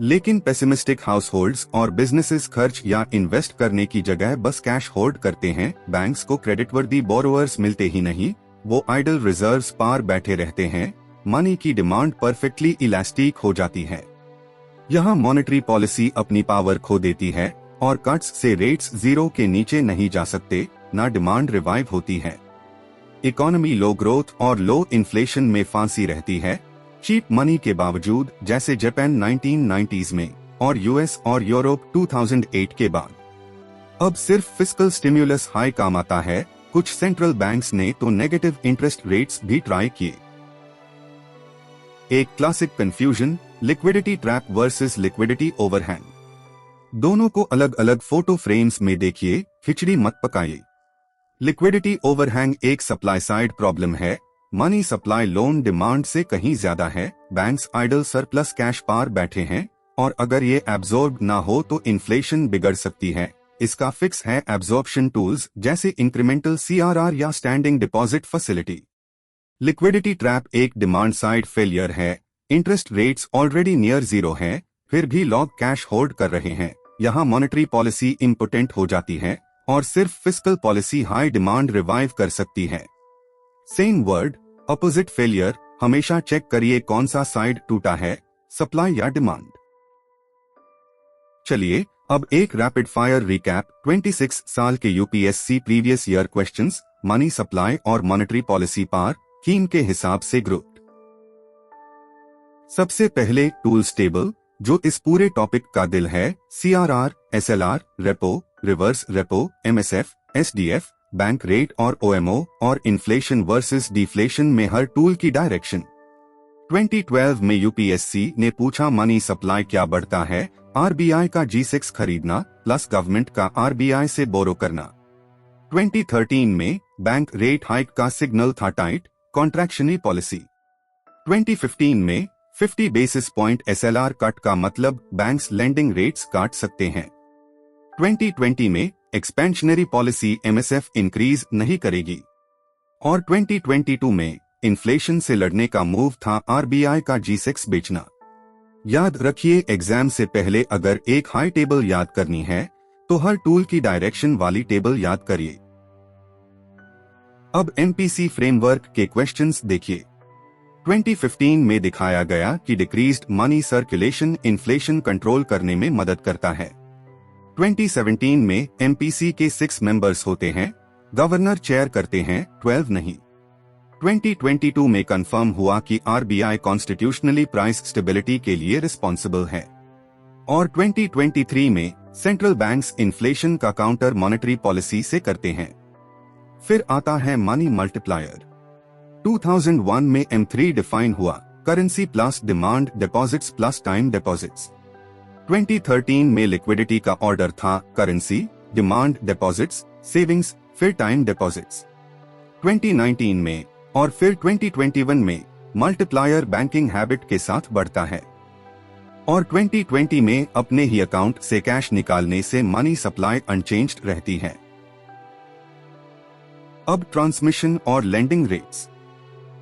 लेकिन पेसिमिस्टिक हाउसहोल्ड्स और बिजनेसेस खर्च या इन्वेस्ट करने की जगह बस कैश होल्ड करते हैं। बैंक्स को क्रेडिटवर्दी बोरोअर्स मिलते ही नहीं, वो आइडल रिजर्व्स पार बैठे रहते हैं। मनी की डिमांड परफेक्टली इलास्टिक हो जाती है। यहाँ मॉनेटरी पॉलिसी अपनी पावर खो देती है और कट्स से रेट्स जीरो के नीचे नहीं जा सकते, ना डिमांड रिवाइव होती है। इकोनॉमी लो ग्रोथ और लो इन्फ्लेशन में फांसी रहती है, चीप मनी के बावजूद, जैसे जापान 1990s में और यूएस और यूरोप 2008 के बाद। अब सिर्फ फिस्कल स्टिम्युलस हाई काम आता है। कुछ सेंट्रल बैंक्स ने तो नेगेटिव इंटरेस्ट रेट्स भी ट्राई किए। एक classic confusion, liquidity trap versus liquidity overhang. दोनों को अलग अलग फोटो फ्रेम्स में देखिए, खिचड़ी मत पकाइए। लिक्विडिटी ओवरहैंग एक सप्लाई साइड प्रॉब्लम है। मनी सप्लाई लोन डिमांड से कहीं ज्यादा है, बैंक्स आइडल सरप्लस कैश पार बैठे हैं और अगर ये एब्जॉर्ब ना हो तो इन्फ्लेशन बिगड़ सकती है। इसका फिक्स है एब्जॉर्प्शन टूल्स जैसे इंक्रीमेंटल CRR या standing deposit facility. Liquidity trap एक डिमांड साइड फेलियर है। Interest rates already near zero हैं, फिर भी लोग कैश होल्ड कर रहे हैं। यहाँ मॉनेटरी पॉलिसी इम्पोर्टेंट हो जाती है और सिर्फ fiscal policy high demand revive कर सकती है। Same word, opposite failure. हमेशा चेक करिए कौन सा साइड टूटा है, सप्लाई या डिमांड। चलिए अब एक रैपिड फायर रिकैप। 26 साल के UPSC previous year questions, money supply और मॉनेटरी पॉलिसी पार कीम के हिसाब से ग्रुप। सबसे पहले टूल्स टेबल, जो इस पूरे टॉपिक का दिल है। CRR, SLR, repo, reverse repo, MSF, SDF, bank rate और OMO और इन्फ्लेशन वर्सेस डिफ्लेशन में हर टूल की डायरेक्शन। 2012 में यूपीएससी ने पूछा मनी सप्लाई क्या बढ़ता है? RBI का G6 खरीदना प्लस गवर्नमेंट का RBI से बोरो करना। 2013 में बैंक रेट हाइक का सिग्नल था टाइट कॉन्ट्रैक्शनरी पॉलिसी। 2015 में 50 बेसिस पॉइंट SLR कट का मतलब बैंक्स लेंडिंग रेट्स काट सकते हैं। 2020 में एक्सपेंशनरी पॉलिसी MSF इंक्रीज नहीं करेगी और 2022 में इन्फ्लेशन से लड़ने का मूव था RBI का G6 बेचना। याद रखिए, एग्जाम से पहले अगर एक हाई टेबल याद करनी है तो हर टूल की डायरेक्शन वाली टेबल याद करिए। अब MPC फ्रेमवर्क के क्वेश्चंस देखिए। 2015 में दिखाया गया कि decreased money circulation inflation control करने में मदद करता है। 2017 में एमपीसी के 6 मेंबर्स होते हैं, गवर्नर चेयर करते हैं, 12 नहीं। 2022 में कंफर्म हुआ कि आरबीआई कॉन्स्टिट्यूशनली प्राइस स्टेबिलिटी के लिए रिस्पॉन्सिबल है। और 2023 में सेंट्रल बैंक्स इन्फ्लेशन का काउंटर मॉनेटरी पॉलिसी से करते हैं। फिर आता है मनी मल्टीप्लायर। 2001 में M3 डिफाइन हुआ, currency plus demand deposits plus time deposits. 2013 में लिक्विडिटी का ऑर्डर था, करेंसी, डिमांड डिपॉजिट्स, सेविंग्स, फिर टाइम डिपॉजिट्स। 2019 में और फिर 2021 में मल्टीप्लायर बैंकिंग हैबिट के साथ बढ़ता है। और 2020 में अपने ही अकाउंट से कैश निकालने से मनी सप्लाई अनचेंज्ड रहती है। अब ट्रांसमिशन और लेंडिंग रेट्स।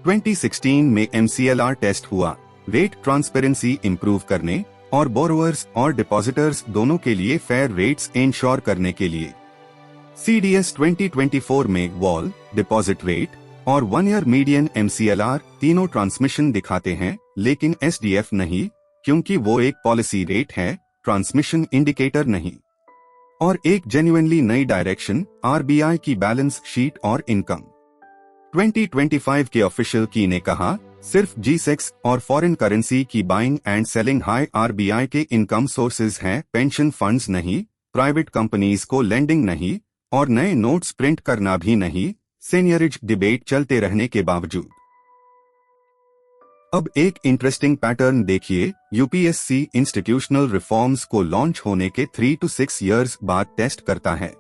2016 में MCLR टेस्ट हुआ, रेट ट्रांसपेरेंसी इंप्रूव करने और बोरोवर्स और डिपॉजिटर्स दोनों के लिए फेयर रेट्स इंश्योर करने के लिए। CDS 2024 में वॉल, डिपॉजिट रेट और 1 ईयर मीडियन MCLR तीनों ट्रांसमिशन दिखाते हैं, लेकिन SDF नहीं, क्योंकि वो एक पॉलिसी रेट है, ट्रांसमिशन इंडिकेटर नहीं। और एक जेन्युइनली नई डायरेक्शन, आरबीआई की बैलेंस शीट और इनकम। 2025 के ऑफिशियल की ने कहा, सिर्फ G6 और फॉरेन करेंसी की buying and selling high RBI के इनकम सोर्सेज हैं, पेंशन फंड्स नहीं, प्राइवेट कंपनीज को लेंडिंग नहीं और नए नोट्स प्रिंट करना भी नहीं। सीनियरिज डिबेट चलते रहने के बावजूद अब एक इंटरेस्टिंग पैटर्न देखिए। यूपीएससी इंस्टीट्यूशनल रिफॉर्म्स को लॉन्च होने के 3 to 6 इयर्स बाद टेस्ट करता है।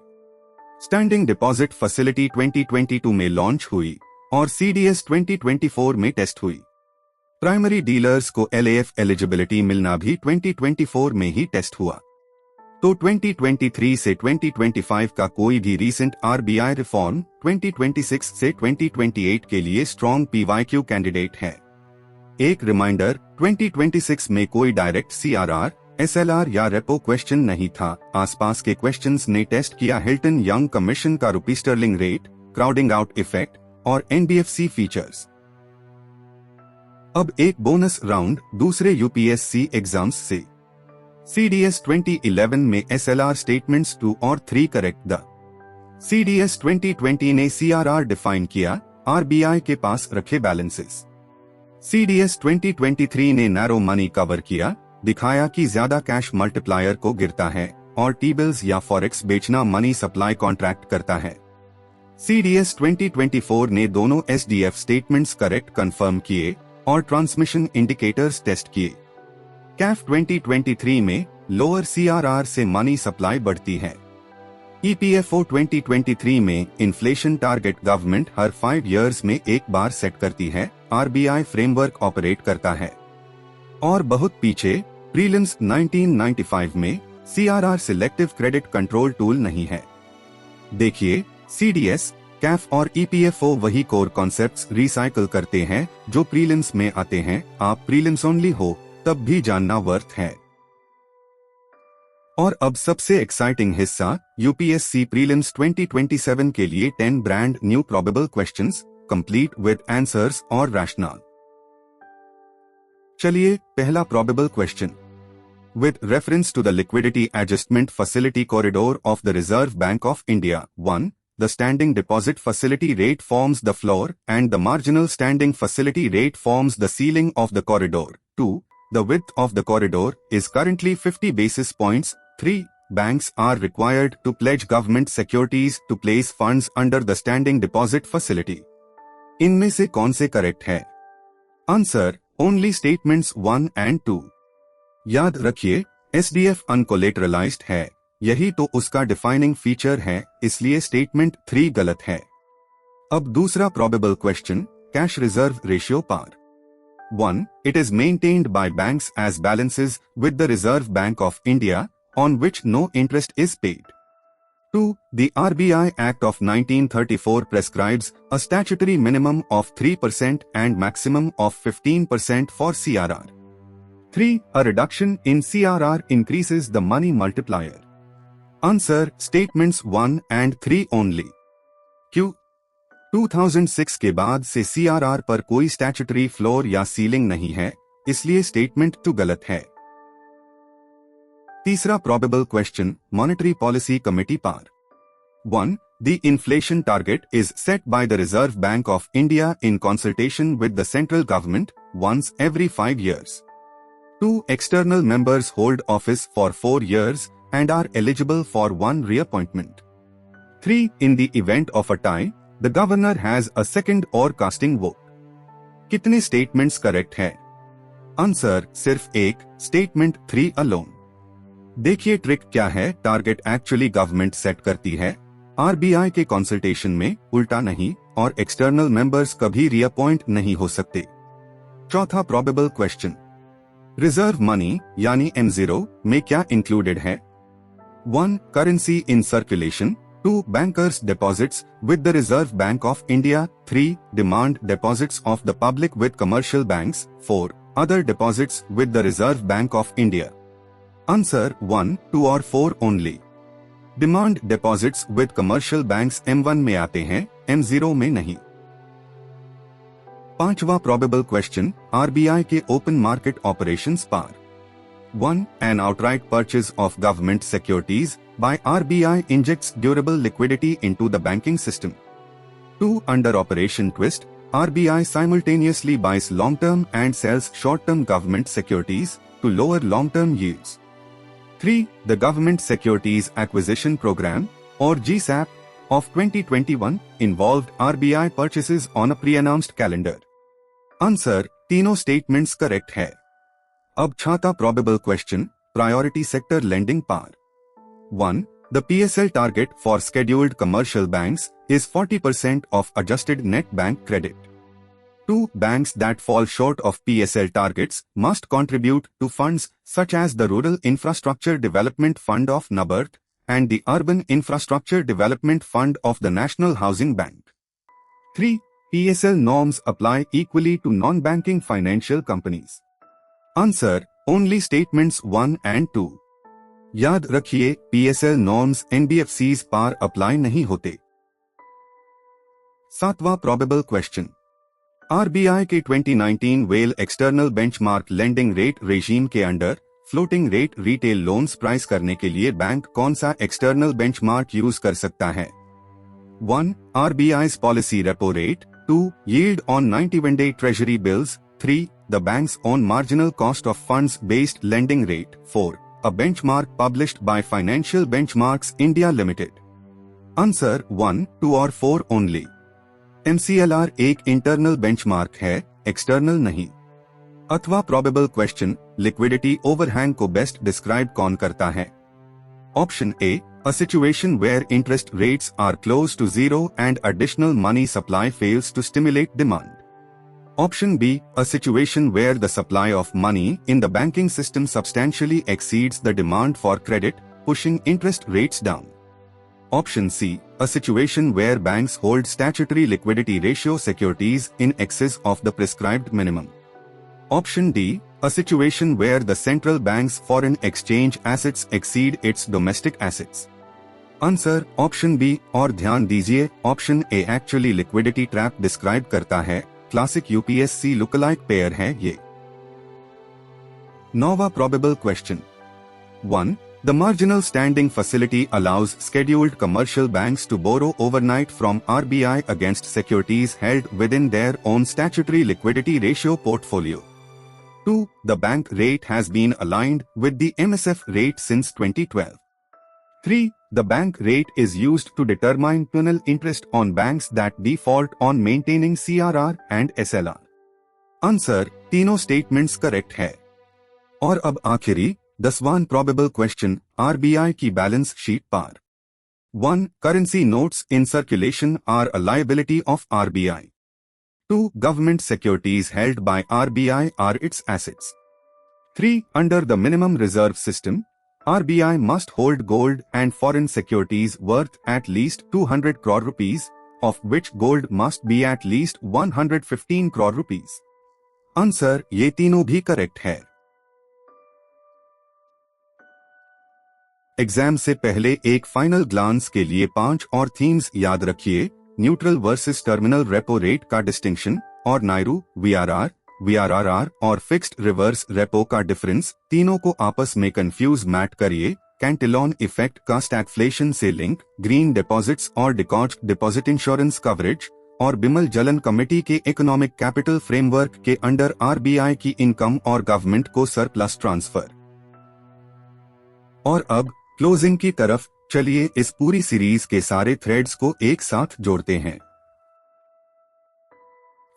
स्टैंडिंग डिपॉजिट फैसिलिटी 2022 में लॉन्च हुई और CDS 2024 में टेस्ट हुई। प्राइमरी डीलर्स को LAF एलिजिबिलिटी मिलना भी 2024 में ही टेस्ट हुआ। तो 2023 से 2025 का कोई भी रीसेंट आरबीआई रिफॉर्म 2026 से 2028 के लिए स्ट्रॉन्ग PYQ कैंडिडेट है। एक रिमाइंडर, 2026 में कोई डायरेक्ट CRR, SLR या रेपो क्वेश्चन नहीं था। आसपास के क्वेश्चंस ने टेस्ट किया हिल्टन यंग कमीशन का rupee sterling rate, crowding out effect और NBFC फीचर्स। अब एक बोनस राउंड दूसरे यूपीएससी एग्जाम्स से। CDS 2011 में SLR स्टेटमेंट्स 2 और 3 करेक्ट। द CDS 2020 ने CRR डिफाइन किया, आरबीआई के पास रखे बैलेंसेस। CDS 2023 ने नैरो मनी कवर किया, दिखाया कि ज्यादा कैश मल्टीप्लायर को गिरता है और टी-बिल्स या फॉरेक्स बेचना मनी सप्लाई कॉन्ट्रैक्ट करता है। CDS 2024 ने दोनों SDF स्टेटमेंट्स करेक्ट कंफर्म किए और ट्रांसमिशन इंडिकेटर्स टेस्ट किए। CAF 2023 में लोअर CRR से मनी सप्लाई बढ़ती है। EPFO 2023 में इन्फ्लेशन टारगेट गवर्नमेंट हर 5 इयर्स में एक बार सेट करती है, आरबीआई फ्रेमवर्क ऑपरेट करता है। और बहुत पीछे प्रीलिम्स 1995 में CRR selective credit control tool नहीं है। देखिए, CDS, CAF और EPFO वही कोर कॉन्सेप्ट्स रिसाइकल करते हैं जो प्रीलिम्स में आते हैं। आप प्रीलिम्स ओनली हो तब भी जानना वर्थ है। और अब सबसे एक्साइटिंग हिस्सा, यूपीएससी प्रीलिम्स 2027 के लिए 10 brand new probable questions, complete with answers और रैशनल। चलिए, पहला probable question. With reference to the liquidity adjustment facility corridor of the Reserve Bank of India, 1. The standing deposit facility rate forms the floor and the marginal standing facility rate forms the ceiling of the corridor. 2. The width of the corridor is currently 50 basis points. 3. Banks are required to pledge government securities to place funds under the standing deposit facility. इनमें से कौन से correct है? Answer, only statements 1 and 2. याद रखिए, SDF अनकोलेटरलाइज्ड है, यही तो उसका डिफाइनिंग फीचर है, इसलिए स्टेटमेंट 3 गलत है। अब दूसरा probable question, cash reserve ratio पार। 1. It is maintained by banks as balances with the Reserve Bank of India, on which no interest is paid. 2. The RBI Act of 1934 prescribes a statutory minimum of 3% and maximum of 15% for CRR. 3. A reduction in CRR increases the money multiplier. Answer, statements 1 and 3 only. Q. 2006 के बाद से CRR पर कोई statutory floor या ceiling नहीं है, इसलिए statement 2 गलत है। तीसरा probable question monetary policy committee पार। 1. The inflation target is set by the Reserve Bank of India in consultation with the central government once every 5 years. 2. External members hold office for 4 years and are eligible for 1 reappointment. 3. In the event of a tie, the governor has a second or casting vote. कितने statements correct है? Answer सिर्फ एक, statement 3 alone. देखिए trick क्या है। Target actually government set करती है, RBI के कंसल्टेशन में, उल्टा नहीं, और एक्सटर्नल मेंबर्स कभी रीअपॉइंट नहीं हो सकते। चौथा प्रोबेबल क्वेश्चन रिजर्व मनी यानी M0 में क्या इंक्लूडेड है? 1. Currency in circulation. 2. Bankers deposits with the Reserve bank of India. 3. Demand deposits of the public with commercial banks. 4. Other deposits with the Reserve bank of India. Answer 1, 2 और 4 only. Demand deposits with commercial banks M1 में आते हैं, M0 में नहीं। पांचवा probable question RBI के open market operations पार। 1. An outright purchase of government securities by RBI injects durable liquidity into the banking system. 2. Under Operation Twist, RBI simultaneously buys long-term and sells short-term government securities to lower long-term yields. 3. The Government Securities Acquisition Program, or GSAP, of 2021 involved RBI purchases on a pre-announced calendar. Answer तीनों statements correct है। अब छठा probable question priority sector lending par. 1. The PSL target for scheduled commercial banks is 40% of adjusted net bank credit. 2. Banks that fall short of PSL targets must contribute to funds such as the Rural Infrastructure Development Fund of NABARD and the Urban Infrastructure Development Fund of the National Housing Bank. 3. PSL norms apply equally to non-banking financial companies. Answer only statements 1 and 2. याद रखिए PSL norms NBFCs पार apply नहीं होते। सातवां probable question RBI के 2019 वेल external benchmark lending rate regime के under floating rate retail loans price करने के लिए बैंक कौन सा एक्सटर्नल बेंचमार्क यूज कर सकता है? 1. RBI's policy repo rate. 2. Yield on 91-day treasury bills. 3. The bank's own marginal cost of funds based lending rate. 4. A benchmark published by Financial Benchmarks India Limited. Answer 1, 2 और 4 only. MCLR एक internal benchmark है, external नहीं। अथवा probable question liquidity overhang को best describe कौन करता है? Option A a situation where interest rates are close to zero and additional money supply fails to stimulate demand. Option B a situation where the supply of money in the banking system substantially exceeds the demand for credit, pushing interest rates down. Option C, a situation where banks hold statutory liquidity ratio securities in excess of the prescribed minimum. Option D, a situation where the central bank's foreign exchange assets exceed its domestic assets. Answer option B और ध्यान दीजिए option A actually liquidity trap describe करता है, classic UPSC lookalike pair है ये। नौवां probable question 1. The marginal standing facility allows scheduled commercial banks to borrow overnight from RBI against securities held within their own statutory liquidity ratio portfolio. 2. The bank rate has been aligned with the MSF rate since 2012. 3. The bank rate is used to determine penal interest on banks that default on maintaining CRR and SLR. Answer तीनों statements correct है। और अब आखिरी 10वां probable question RBI की balance sheet par. 1. Currency notes in circulation are a liability of RBI. 2. Government securities held by RBI are its assets. 3. Under the minimum reserve system, RBI must hold gold and foreign securities worth at least 200 crore rupees, of which gold must be at least 115 crore rupees. Answer ये तीनों भी correct है। Exam से पहले एक final glance के लिए 5 और थीम्स याद रखिए। Neutral versus terminal repo rate का डिस्टिंक्शन और नायरू, वीआरआर और फिक्स्ड रिवर्स रेपो का डिफरेंस, तीनों को आपस में कंफ्यूज मैट करिए। कैंटिलोन इफेक्ट का स्टैगफ्लेशन से लिंक, ग्रीन डिपॉजिट्स और डिकॉस्ट डिपॉजिट इंश्योरेंस कवरेज और बिमल जलन कमेटी के इकोनॉमिक कैपिटल फ्रेमवर्क के अंडर आरबीआई की इनकम और गवर्नमेंट को सरप्लस ट्रांसफर। और अब क्लोजिंग की तरफ चलिए इस पूरी सीरीज के सारे थ्रेड्स को एक साथ जोड़ते हैं।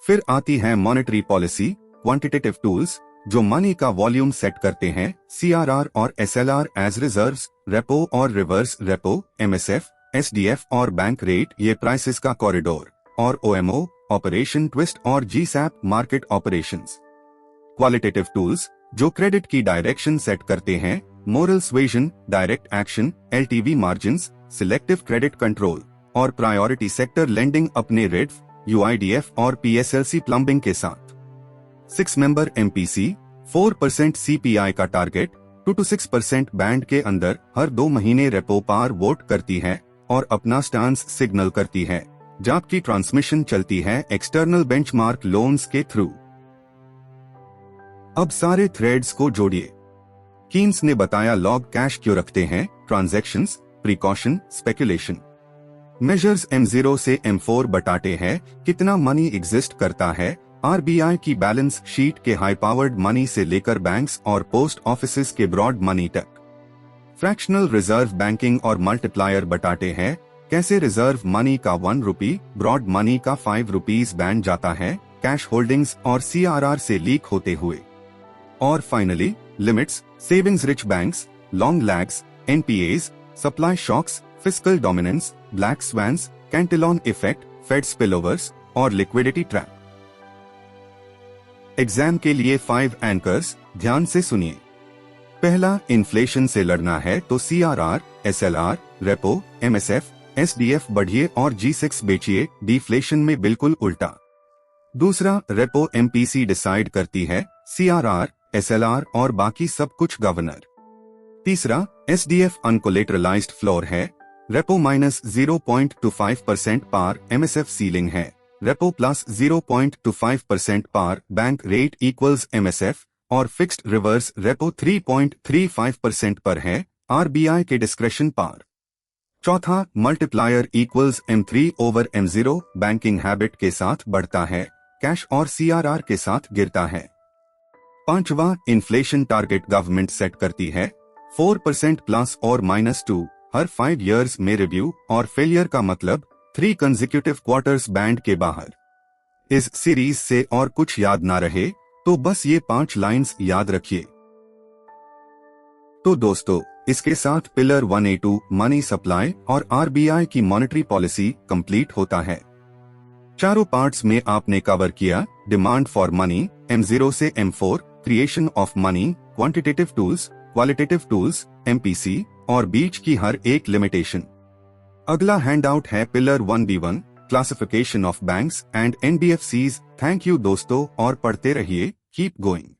फिर आती है मॉनेटरी पॉलिसी, क्वांटिटेटिव टूल्स जो मनी का वॉल्यूम सेट करते हैं, सीआरआर और एसएलआर एज रिजर्व्स, रेपो और रिवर्स रेपो, एमएसएफ, एसडीएफ और बैंक रेट ये प्राइसेस का कॉरिडोर, और ओएमओ, ऑपरेशन ट्विस्ट और GSAP market operations. Qualitative tools जो क्रेडिट की डायरेक्शन सेट करते हैं, moral suasion, direct action, LTV margins, selective credit control और प्रायोरिटी सेक्टर लेंडिंग अपने रेड्फ, यूआईडीएफ और पीएसएलसी प्लम्बिंग के साथ। 6 मेंबर एमपीसी 4% सीपीआई का टारगेट 2 to 6% बैंड के अंदर हर 2 महीने रेपो पार वोट करती है और अपना स्टांस सिग्नल करती है, जबकि ट्रांसमिशन चलती है एक्सटर्नल बेंचमार्क लोन्स के थ्रू। अब सारे थ्रेड्स को जोड़िए। कीन्स ने बताया लॉग कैश क्यों रखते हैं, transactions, precaution, speculation. Measures M0 से M4 बताते हैं कितना मनी एग्जिस्ट करता है, आरबीआई की बैलेंस शीट के हाई पावर्ड मनी से लेकर बैंक्स और पोस्ट ऑफिसेज के ब्रॉड मनी तक। फ्रैक्शनल रिजर्व बैंकिंग और मल्टीप्लायर बताते हैं कैसे रिजर्व मनी का 1 रुपी, ब्रॉड मनी का 5 रुपीज बैंड जाता है कैश होल्डिंग्स और सीआरआर से लीक होते हुए। और finally limits, savings rich banks, long lags, NPAs, supply shocks, fiscal dominance, black swans, Cantillon effect, fed spillovers और लिक्विडिटी ट्रैप। एग्जाम के लिए 5 एंकर्स ध्यान से सुनिए। पहला, इन्फ्लेशन से लड़ना है तो CRR, SLR, repo, MSF, SDF बढ़िए और G6 बेचिए, डिफ्लेशन में बिल्कुल उल्टा। दूसरा, रेपो एमपीसी डिसाइड करती है, सीआरआर, एसएलआर और बाकी सब कुछ गवर्नर। तीसरा, एसडीएफ अनकोलेटरलाइज्ड फ्लोर है, रेपो -0.25% पार एमएसएफ सीलिंग है, रेपो प्लस 0.25% पार बैंक रेट इक्वल्स एमएसएफ और फिक्स्ड रिवर्स रेपो 3.35% पर है, आरबीआई के डिस्क्रेशन पार। चौथा, multiplier equals M3 over M0 banking habit के साथ बढ़ता है, कैश और सीआरआर के साथ गिरता है। पांचवा, इन्फ्लेशन टारगेट गवर्नमेंट सेट करती है, 4% प्लस और -2 हर 5 इयर्स में रिव्यू, और फेलियर का मतलब 3 कंसेक्यूटिव क्वार्टर्स बैंड के बाहर। इस सीरीज से और कुछ याद ना रहे तो बस ये 5 लाइंस याद रखिए। तो दोस्तों, इसके साथ पिलर 1A2 मनी सप्लाई और आरबीआई की मॉनेटरी पॉलिसी कंप्लीट होता है। चारों पार्ट्स में आपने कवर किया डिमांड फॉर मनी, M0 से M4, creation of money, quantitative tools, qualitative tools, MPC और बीच की हर एक लिमिटेशन। अगला हैंडआउट है pillar 1B1, classification of banks and NBFCs. Thank you दोस्तों और पढ़ते रहिए, कीप गोइंग।